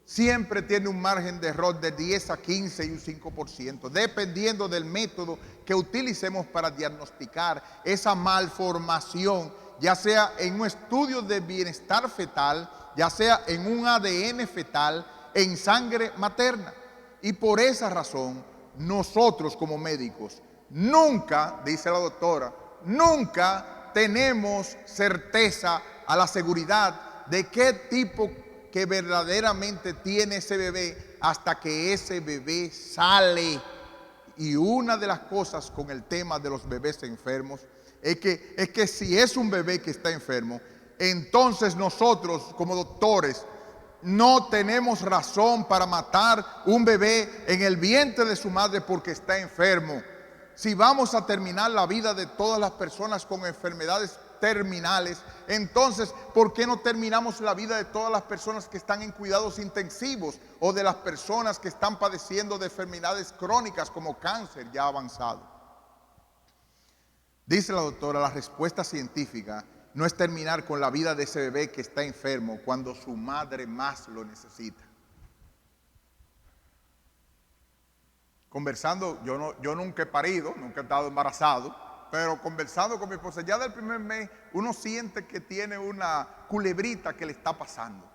Siempre tiene un margen de error de 10 a 15 y un 5%, dependiendo del método que utilicemos para diagnosticar esa malformación, ya sea en un estudio de bienestar fetal, ya sea en un ADN fetal, en sangre materna. Y por esa razón, nosotros como médicos, nunca, dice la doctora, nunca tenemos certeza a la seguridad de qué tipo que verdaderamente tiene ese bebé hasta que ese bebé sale. Y una de las cosas con el tema de los bebés enfermos es que si es un bebé que está enfermo, entonces nosotros como doctores no tenemos razón para matar un bebé en el vientre de su madre porque está enfermo. Si vamos a terminar la vida de todas las personas con enfermedades terminales, entonces, ¿por qué no terminamos la vida de todas las personas que están en cuidados intensivos o de las personas que están padeciendo de enfermedades crónicas como cáncer ya avanzado? Dice la doctora, la respuesta científica no es terminar con la vida de ese bebé que está enfermo cuando su madre más lo necesita. Conversando, yo nunca he parido, nunca he estado embarazado, pero conversando con mi esposa, ya del primer mes uno siente que tiene una culebrita que le está pasando.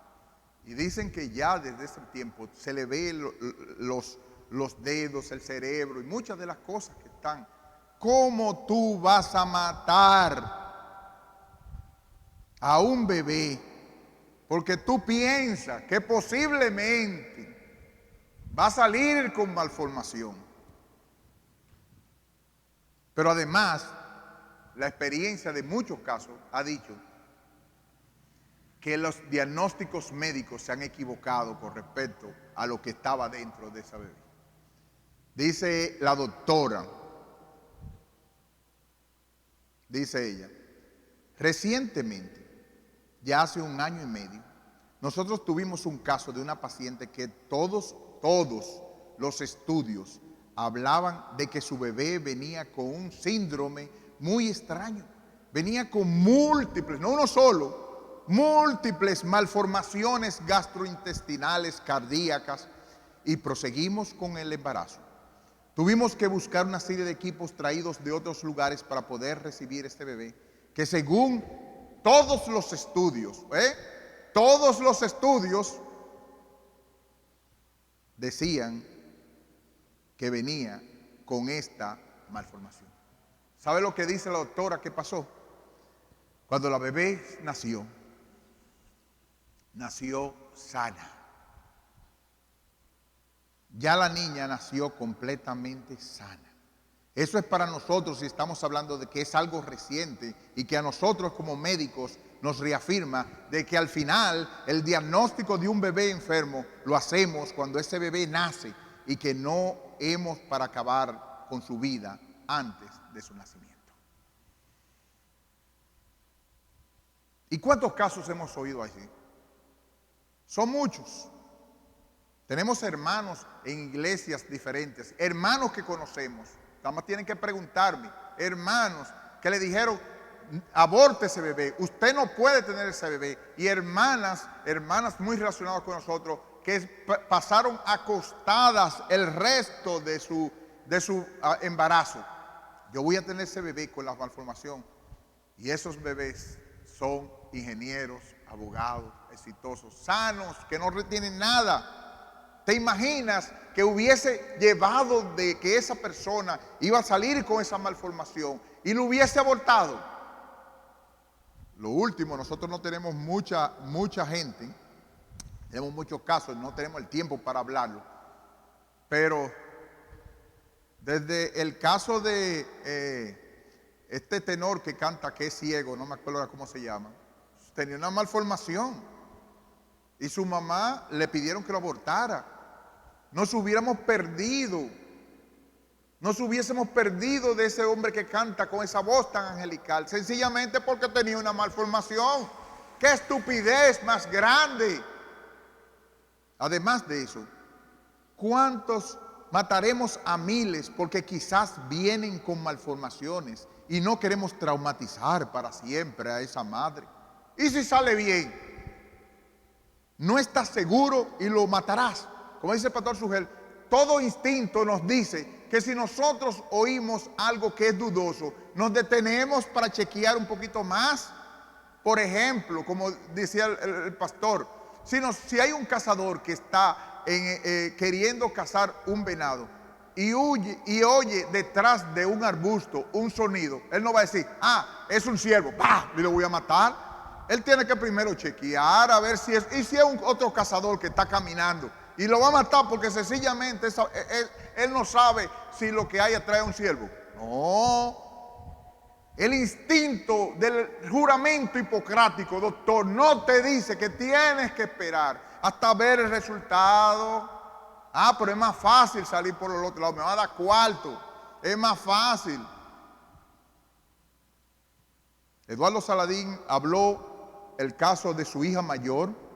Y dicen que ya desde ese tiempo se le ve los dedos, el cerebro y muchas de las cosas que están. ¿Cómo tú vas a matar a un bebé porque tú piensas que posiblemente va a salir con malformación? Pero además, la experiencia de muchos casos ha dicho que los diagnósticos médicos se han equivocado con respecto a lo que estaba dentro de esa bebé. Dice la doctora, dice ella, recientemente, ya hace 1 año y medio, nosotros tuvimos un caso de una paciente que todos los estudios hablaban de que su bebé venía con un síndrome muy extraño. Venía con múltiples, no uno solo, múltiples malformaciones gastrointestinales, cardíacas, y proseguimos con el embarazo. Tuvimos que buscar una serie de equipos traídos de otros lugares para poder recibir este bebé, que según todos los estudios, decían que venía con esta malformación. ¿Sabe lo que dice la doctora que pasó? Cuando la bebé nació sana. Ya la niña nació completamente sana. Eso es para nosotros, si estamos hablando de que es algo reciente y que a nosotros como médicos nos reafirma de que al final el diagnóstico de un bebé enfermo lo hacemos cuando ese bebé nace y que no hemos para acabar con su vida antes de su nacimiento. ¿Y cuántos casos hemos oído así? Son muchos. Tenemos hermanos en iglesias diferentes, hermanos que conocemos. Nada más tienen que preguntarme, hermanos que le dijeron, aborte ese bebé, usted no puede tener ese bebé. Y hermanas muy relacionadas con nosotros que pasaron acostadas el resto de su embarazo. Yo voy a tener ese bebé con la malformación. Y esos bebés son ingenieros, abogados, exitosos, sanos, que no retienen nada. ¿Te imaginas que hubiese llevado de que esa persona iba a salir con esa malformación y lo hubiese abortado? Lo último, nosotros no tenemos mucha gente, tenemos muchos casos, no tenemos el tiempo para hablarlo, pero desde el caso de este tenor que canta, que es ciego, no me acuerdo cómo se llama, tenía una malformación y su mamá le pidieron que lo abortara. Nos hubiésemos perdido de ese hombre que canta con esa voz tan angelical, sencillamente porque tenía una malformación. ¡Qué estupidez más grande! Además de eso, ¿cuántos mataremos a miles porque quizás vienen con malformaciones y no queremos traumatizar para siempre a esa madre? ¿Y si sale bien? No estás seguro y lo matarás. Como dice el pastor Sugel, todo instinto nos dice que si nosotros oímos algo que es dudoso, nos detenemos para chequear un poquito más. Por ejemplo, como decía el pastor, si hay un cazador que está queriendo cazar un venado y oye detrás de un arbusto un sonido, él no va a decir, es un ciervo, ¡pah! Y lo voy a matar. Él tiene que primero chequear a ver si es otro cazador que está caminando. Y lo va a matar porque sencillamente él no sabe si lo que hay atrás es un ciervo. No. El instinto del juramento hipocrático, doctor, no te dice que tienes que esperar hasta ver el resultado. Pero es más fácil salir por el otro lado. Me va a dar cuarto. Es más fácil. Eduardo Saladín habló el caso de su hija mayor,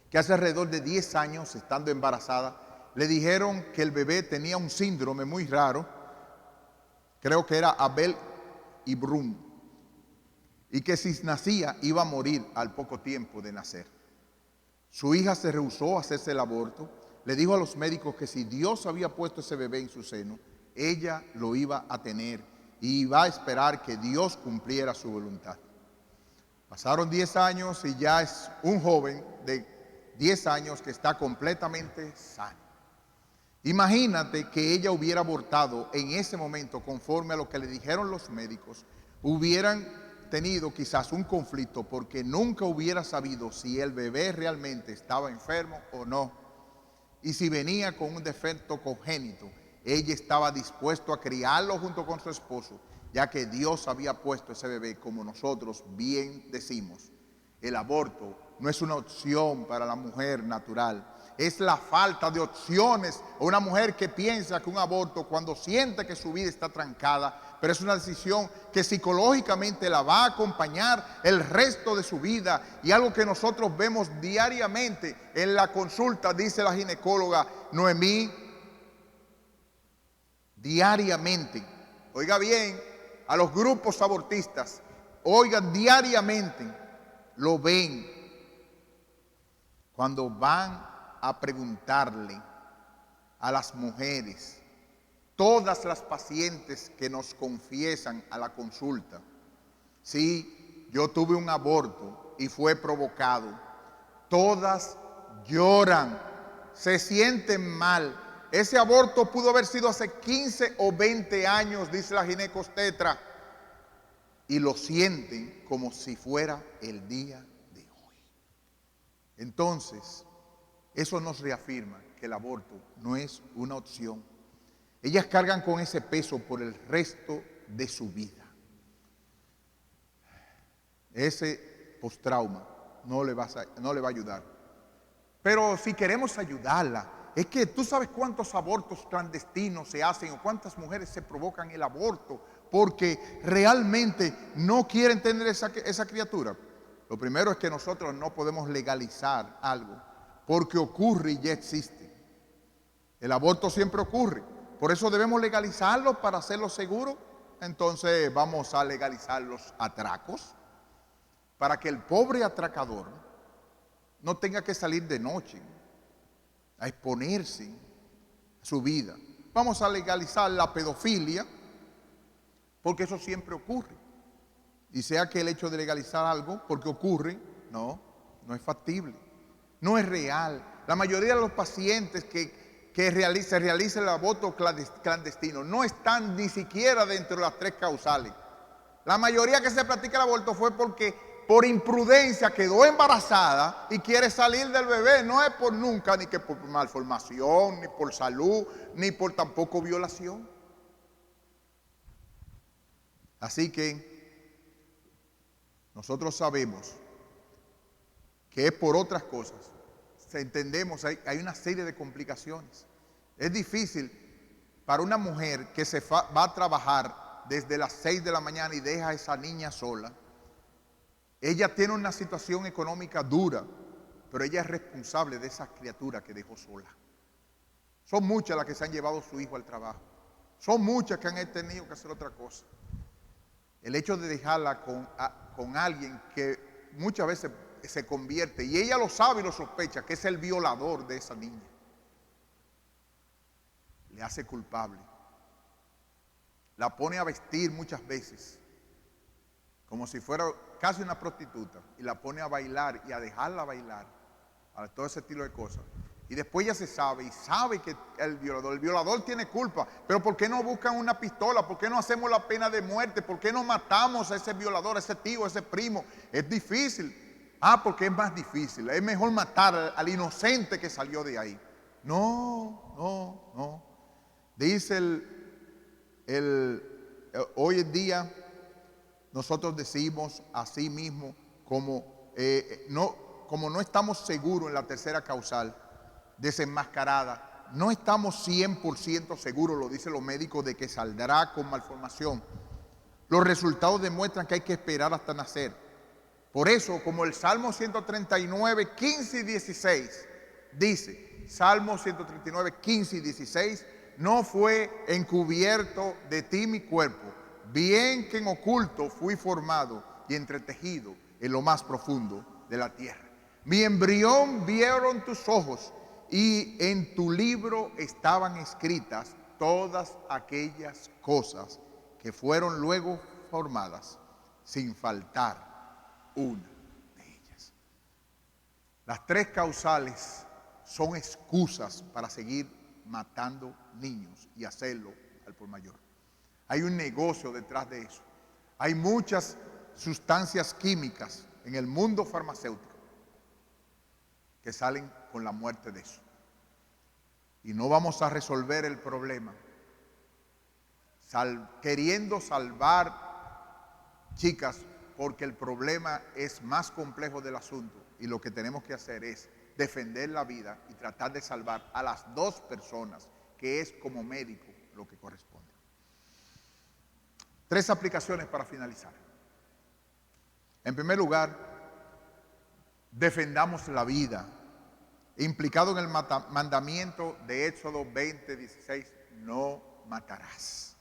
que hace alrededor de 10 años, estando embarazada, le dijeron que el bebé tenía un síndrome muy raro, creo que era Abel Ibrum, y que si nacía iba a morir al poco tiempo de nacer. Su hija se rehusó a hacerse el aborto, le dijo a los médicos que si Dios había puesto ese bebé en su seno, ella lo iba a tener y iba a esperar que Dios cumpliera su voluntad. Pasaron 10 años y ya es un joven de 10 años que está completamente sano. Imagínate que ella hubiera abortado en ese momento conforme a lo que le dijeron los médicos. Hubieran tenido quizás un conflicto porque nunca hubiera sabido si el bebé realmente estaba enfermo o no. Y si venía con un defecto congénito, ella estaba dispuesta a criarlo junto con su esposo, ya que Dios había puesto ese bebé, como nosotros bien decimos. El aborto no es una opción para la mujer natural. Es la falta de opciones a una mujer que piensa que un aborto, cuando siente que su vida está trancada, pero es una decisión que psicológicamente la va a acompañar el resto de su vida. Y algo que nosotros vemos diariamente en la consulta, dice la ginecóloga Noemí, diariamente, oiga bien, a los grupos abortistas, oigan, diariamente lo ven cuando van a preguntarle a las mujeres todas las pacientes que nos confiesan a la consulta, sí, yo tuve un aborto y fue provocado, todas lloran, se sienten mal. Ese aborto pudo haber sido hace 15 o 20 años, dice la ginecobstetra, y lo sienten como si fuera el día de hoy. Entonces, eso nos reafirma que el aborto no es una opción. Ellas cargan con ese peso por el resto de su vida. Ese postrauma no le va a ayudar. Pero si queremos ayudarla, es que tú sabes cuántos abortos clandestinos se hacen o cuántas mujeres se provocan el aborto porque realmente no quieren tener esa criatura. Lo primero es que nosotros no podemos legalizar algo porque ocurre y ya existe. El aborto siempre ocurre. Por eso debemos legalizarlo para hacerlo seguro. Entonces vamos a legalizar los atracos para que el pobre atracador no tenga que salir de noche a exponerse a su vida. Vamos a legalizar la pedofilia porque eso siempre ocurre. Y sea que el hecho de legalizar algo porque ocurre, no es factible, no es real. La mayoría de los pacientes que realiza el aborto clandestino no están ni siquiera dentro de las 3 causales. La mayoría que se practica el aborto fue porque por imprudencia quedó embarazada y quiere salir del bebé. No es por nunca, ni que por malformación, ni por salud, ni por tampoco violación. Así que nosotros sabemos que es por otras cosas. Entendemos, hay una serie de complicaciones. Es difícil para una mujer que va a trabajar desde las 6 de la mañana y deja a esa niña sola. Ella tiene una situación económica dura, pero ella es responsable de esa criatura que dejó sola. Son muchas las que se han llevado a su hijo al trabajo. Son muchas que han tenido que hacer otra cosa. El hecho de dejarla con alguien que muchas veces se convierte, y ella lo sabe y lo sospecha, que es el violador de esa niña, le hace culpable. La pone a vestir muchas veces como si fuera casi una prostituta y la pone a bailar y a dejarla bailar, a todo ese estilo de cosas. Y después ya se sabe y sabe que el violador tiene culpa. Pero ¿por qué no buscan una pistola? ¿Por qué no hacemos la pena de muerte? ¿Por qué no matamos a ese violador, a ese tío, a ese primo? Es difícil. Porque es más difícil. Es mejor matar al inocente que salió de ahí. No. Dice hoy en día nosotros decimos así mismo, como no estamos seguros en la tercera causal desenmascarada, no estamos 100% seguros, lo dicen los médicos, de que saldrá con malformación. Los resultados demuestran que hay que esperar hasta nacer. Por eso, como el Salmo 139, 15 y 16 dice, Salmo 139, 15 y 16, no fue encubierto de ti mi cuerpo, bien que en oculto fui formado y entretejido en lo más profundo de la tierra. Mi embrión vieron tus ojos y en tu libro estaban escritas todas aquellas cosas que fueron luego formadas, sin faltar una de ellas. Las 3 causales son excusas para seguir matando niños y hacerlo al por mayor. Hay un negocio detrás de eso. Hay muchas sustancias químicas en el mundo farmacéutico que salen con la muerte de eso. Y no vamos a resolver el problema queriendo salvar chicas, porque el problema es más complejo del asunto y lo que tenemos que hacer es defender la vida y tratar de salvar a las 2 personas, que es como médico lo que corresponde. 3 aplicaciones para finalizar. En primer lugar, defendamos la vida, implicado en el mandamiento de Éxodo 20:16, no matarás.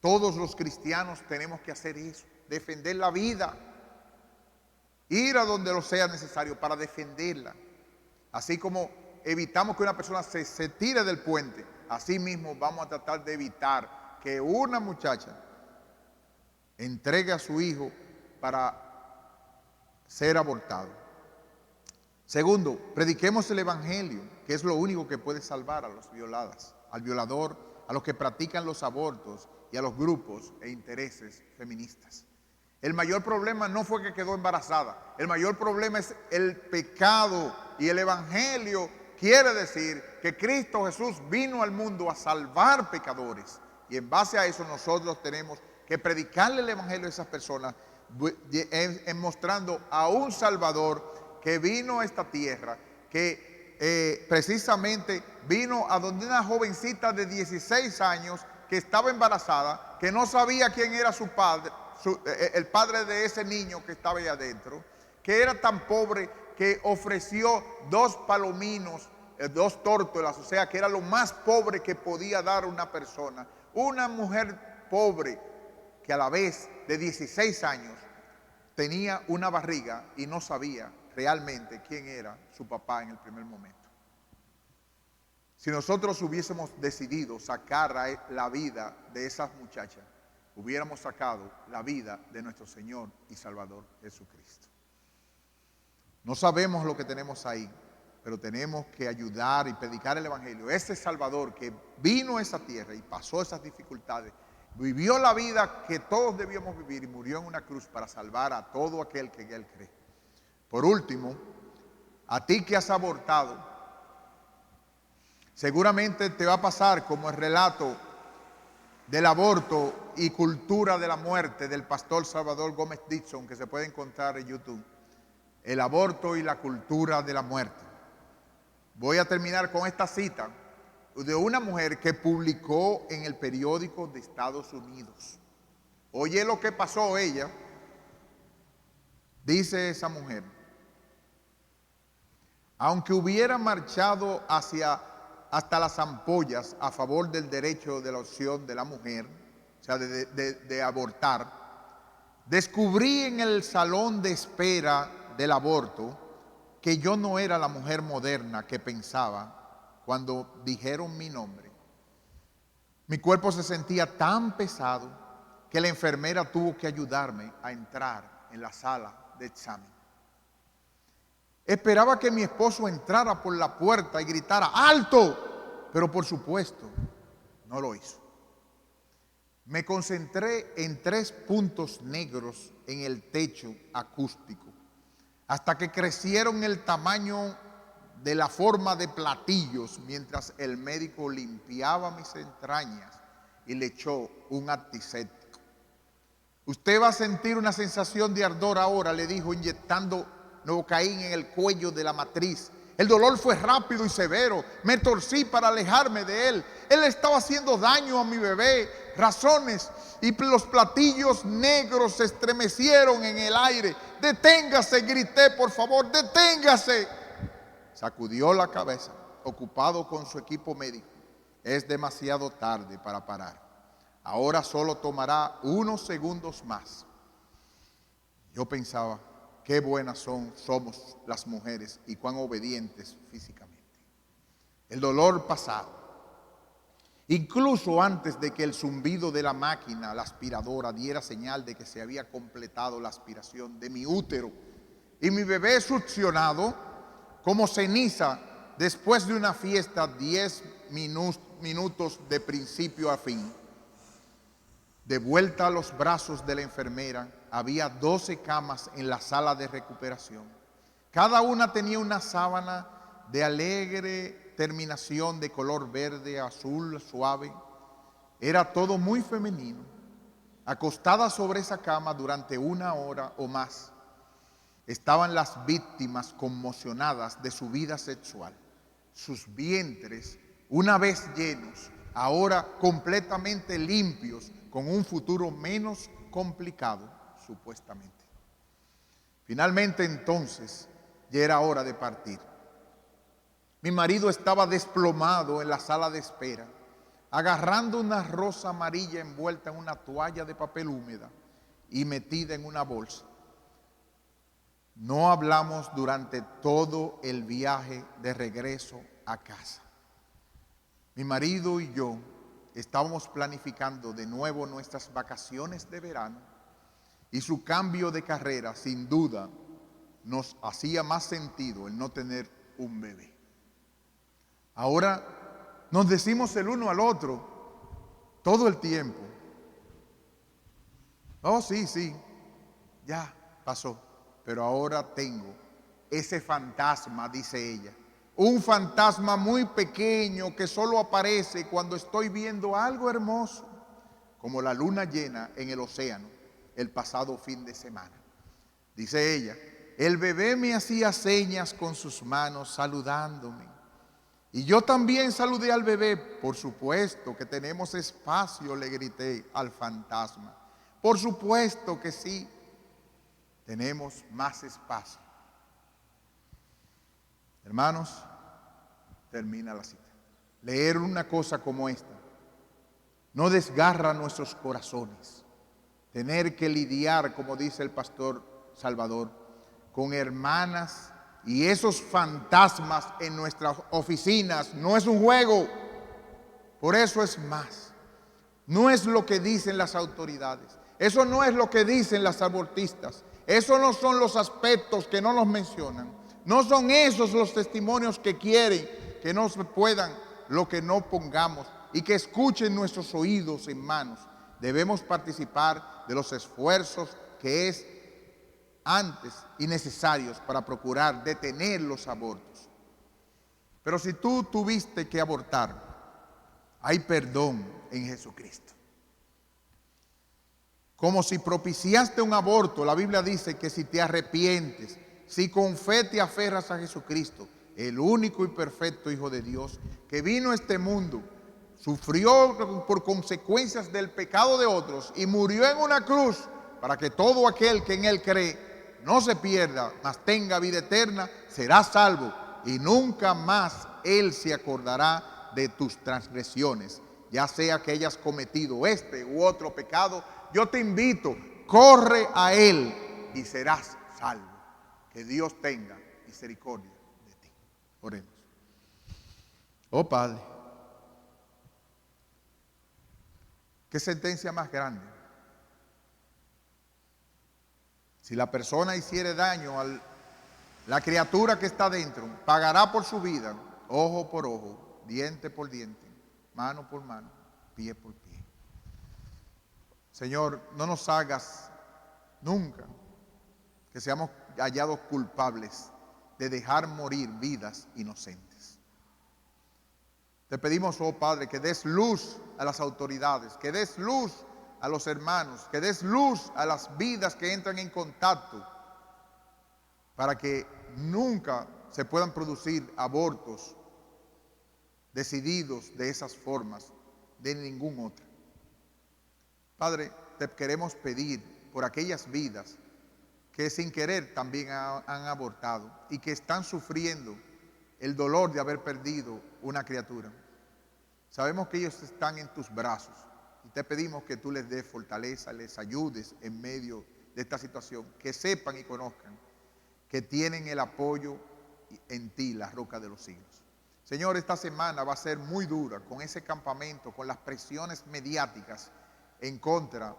Todos los cristianos tenemos que hacer eso, defender la vida, ir a donde lo sea necesario para defenderla. Así como evitamos que una persona se tire del puente, asimismo vamos a tratar de evitar que una muchacha entregue a su hijo para ser abortado. Segundo, prediquemos el evangelio, que es lo único que puede salvar a las violadas, al violador, a los que practican los abortos y a los grupos e intereses feministas. El mayor problema no fue que quedó embarazada, el mayor problema es el pecado, y el evangelio quiere decir que Cristo Jesús vino al mundo a salvar pecadores, y en base a eso nosotros tenemos que predicarle el evangelio a esas personas, mostrando a un Salvador que vino a esta tierra, que precisamente vino a donde una jovencita de 16 años que estaba embarazada, que no sabía quién era su padre, el padre de ese niño que estaba ahí adentro, que era tan pobre que ofreció 2 palominos, 2 tórtolas, o sea que era lo más pobre que podía dar una persona. Una mujer pobre que a la vez de 16 años tenía una barriga y no sabía realmente quién era su papá en el primer momento. Si nosotros hubiésemos decidido sacar la vida de esas muchachas, hubiéramos sacado la vida de nuestro Señor y Salvador Jesucristo. No sabemos lo que tenemos ahí, pero tenemos que ayudar y predicar el evangelio. Ese Salvador que vino a esa tierra y pasó esas dificultades, vivió la vida que todos debíamos vivir y murió en una cruz para salvar a todo aquel que en él cree. Por último, a ti que has abortado, seguramente te va a pasar como el relato del aborto y cultura de la muerte del pastor Salvador Gómez Dixon, que se puede encontrar en YouTube. El aborto y la cultura de la muerte. Voy a terminar con esta cita de una mujer que publicó en el periódico de Estados Unidos. Oye lo que pasó ella. Dice esa mujer: aunque hubiera marchado hasta las ampollas a favor del derecho de la opción de la mujer, o sea, de abortar, descubrí en el salón de espera del aborto que yo no era la mujer moderna que pensaba cuando dijeron mi nombre. Mi cuerpo se sentía tan pesado que la enfermera tuvo que ayudarme a entrar en la sala de examen. Esperaba que mi esposo entrara por la puerta y gritara ¡alto! Pero por supuesto no lo hizo. Me concentré en 3 puntos negros en el techo acústico, hasta que crecieron el tamaño de la forma de platillos, mientras el médico limpiaba mis entrañas y le echó un antiséptico. Usted va a sentir una sensación de ardor ahora, le dijo, inyectando novocaína en el cuello de la matriz. El dolor fue rápido y severo. Me torcí para alejarme de él. Él estaba haciendo daño a mi bebé. Razones, y los platillos negros se estremecieron en el aire. Deténgase, grité, por favor, deténgase. Sacudió la cabeza, ocupado con su equipo médico. Es demasiado tarde para parar. Ahora solo tomará unos segundos más. Yo pensaba, qué buenas somos las mujeres y cuán obedientes físicamente. El dolor pasado. Incluso antes de que el zumbido de la máquina, la aspiradora, diera señal de que se había completado la aspiración de mi útero y mi bebé succionado como ceniza después de una fiesta 10 minutos de principio a fin. De vuelta a los brazos de la enfermera, había 12 camas en la sala de recuperación. Cada una tenía una sábana de alegre terminación de color verde, azul, suave. Era todo muy femenino. Acostada sobre esa cama durante 1 hora o más, estaban las víctimas conmocionadas de su vida sexual. Sus vientres, una vez llenos, ahora completamente limpios, con un futuro menos complicado, supuestamente. Finalmente entonces, ya era hora de partir. Mi marido estaba desplomado en la sala de espera, agarrando una rosa amarilla envuelta en una toalla de papel húmeda y metida en una bolsa. No hablamos durante todo el viaje de regreso a casa. Mi marido y yo estábamos planificando de nuevo nuestras vacaciones de verano y su cambio de carrera sin duda nos hacía más sentido el no tener un bebé. Ahora nos decimos el uno al otro todo el tiempo: oh, sí, ya pasó, pero ahora tengo ese fantasma, dice ella. Un fantasma muy pequeño que solo aparece cuando estoy viendo algo hermoso, como la luna llena en el océano el pasado fin de semana. Dice ella: el bebé me hacía señas con sus manos saludándome. Y yo también saludé al bebé. Por supuesto que tenemos espacio, le grité al fantasma. Por supuesto que sí, tenemos más espacio. Hermanos, termina la cita. Leer una cosa como esta no desgarra nuestros corazones. Tener que lidiar, como dice el pastor Salvador, con hermanas y esos fantasmas en nuestras oficinas no es un juego. Por eso es más. No es lo que dicen las autoridades. Eso no es lo que dicen las abortistas. Esos no son los aspectos que no nos mencionan. No son esos los testimonios que quieren que no se puedan, lo que no pongamos y que escuchen nuestros oídos en manos. Debemos participar de los esfuerzos que es antes y necesarios para procurar detener los abortos. Pero si tú tuviste que abortar, hay perdón en Jesucristo. Como si propiciaste un aborto, la Biblia dice que si te arrepientes, si con fe te aferras a Jesucristo, el único y perfecto Hijo de Dios, que vino a este mundo, sufrió por consecuencias del pecado de otros y murió en una cruz para que todo aquel que en Él cree no se pierda, mas tenga vida eterna, será salvo y nunca más Él se acordará de tus transgresiones, ya sea que hayas cometido este u otro pecado. Yo te invito, corre a Él y serás salvo. Que Dios tenga misericordia de ti. Oremos. Oh Padre, qué sentencia más grande. Si la persona hiciere daño a la criatura que está dentro, pagará por su vida, ojo por ojo, diente por diente, mano por mano, pie por pie. Señor, no nos hagas nunca que seamos hallados culpables de dejar morir vidas inocentes. Te pedimos, oh Padre, que des luz a las autoridades, que des luz a los hermanos, que des luz a las vidas que entran en contacto, para que nunca se puedan producir abortos decididos de esas formas, de ningún otro. Padre, te queremos pedir por aquellas vidas que sin querer también han abortado y que están sufriendo el dolor de haber perdido una criatura. Sabemos que ellos están en tus brazos y te pedimos que tú les des fortaleza, les ayudes en medio de esta situación, que sepan y conozcan que tienen el apoyo en ti, la roca de los siglos. Señor, esta semana va a ser muy dura con ese campamento, con las presiones mediáticas en contra,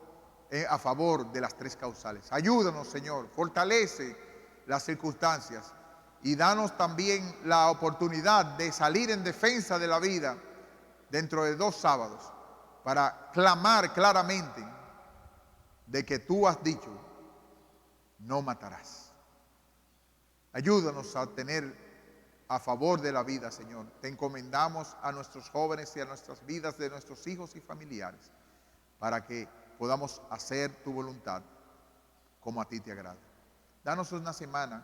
a favor de las tres causales. Ayúdanos, Señor, fortalece las circunstancias y danos también la oportunidad de salir en defensa de la vida dentro de 2 sábados para clamar claramente de que tú has dicho: no matarás. Ayúdanos a tener a favor de la vida, Señor. Te encomendamos a nuestros jóvenes y a nuestras vidas de nuestros hijos y familiares, para que podamos hacer tu voluntad como a ti te agrada. Danos una semana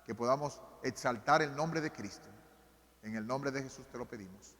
que podamos exaltar el nombre de Cristo. En el nombre de Jesús te lo pedimos.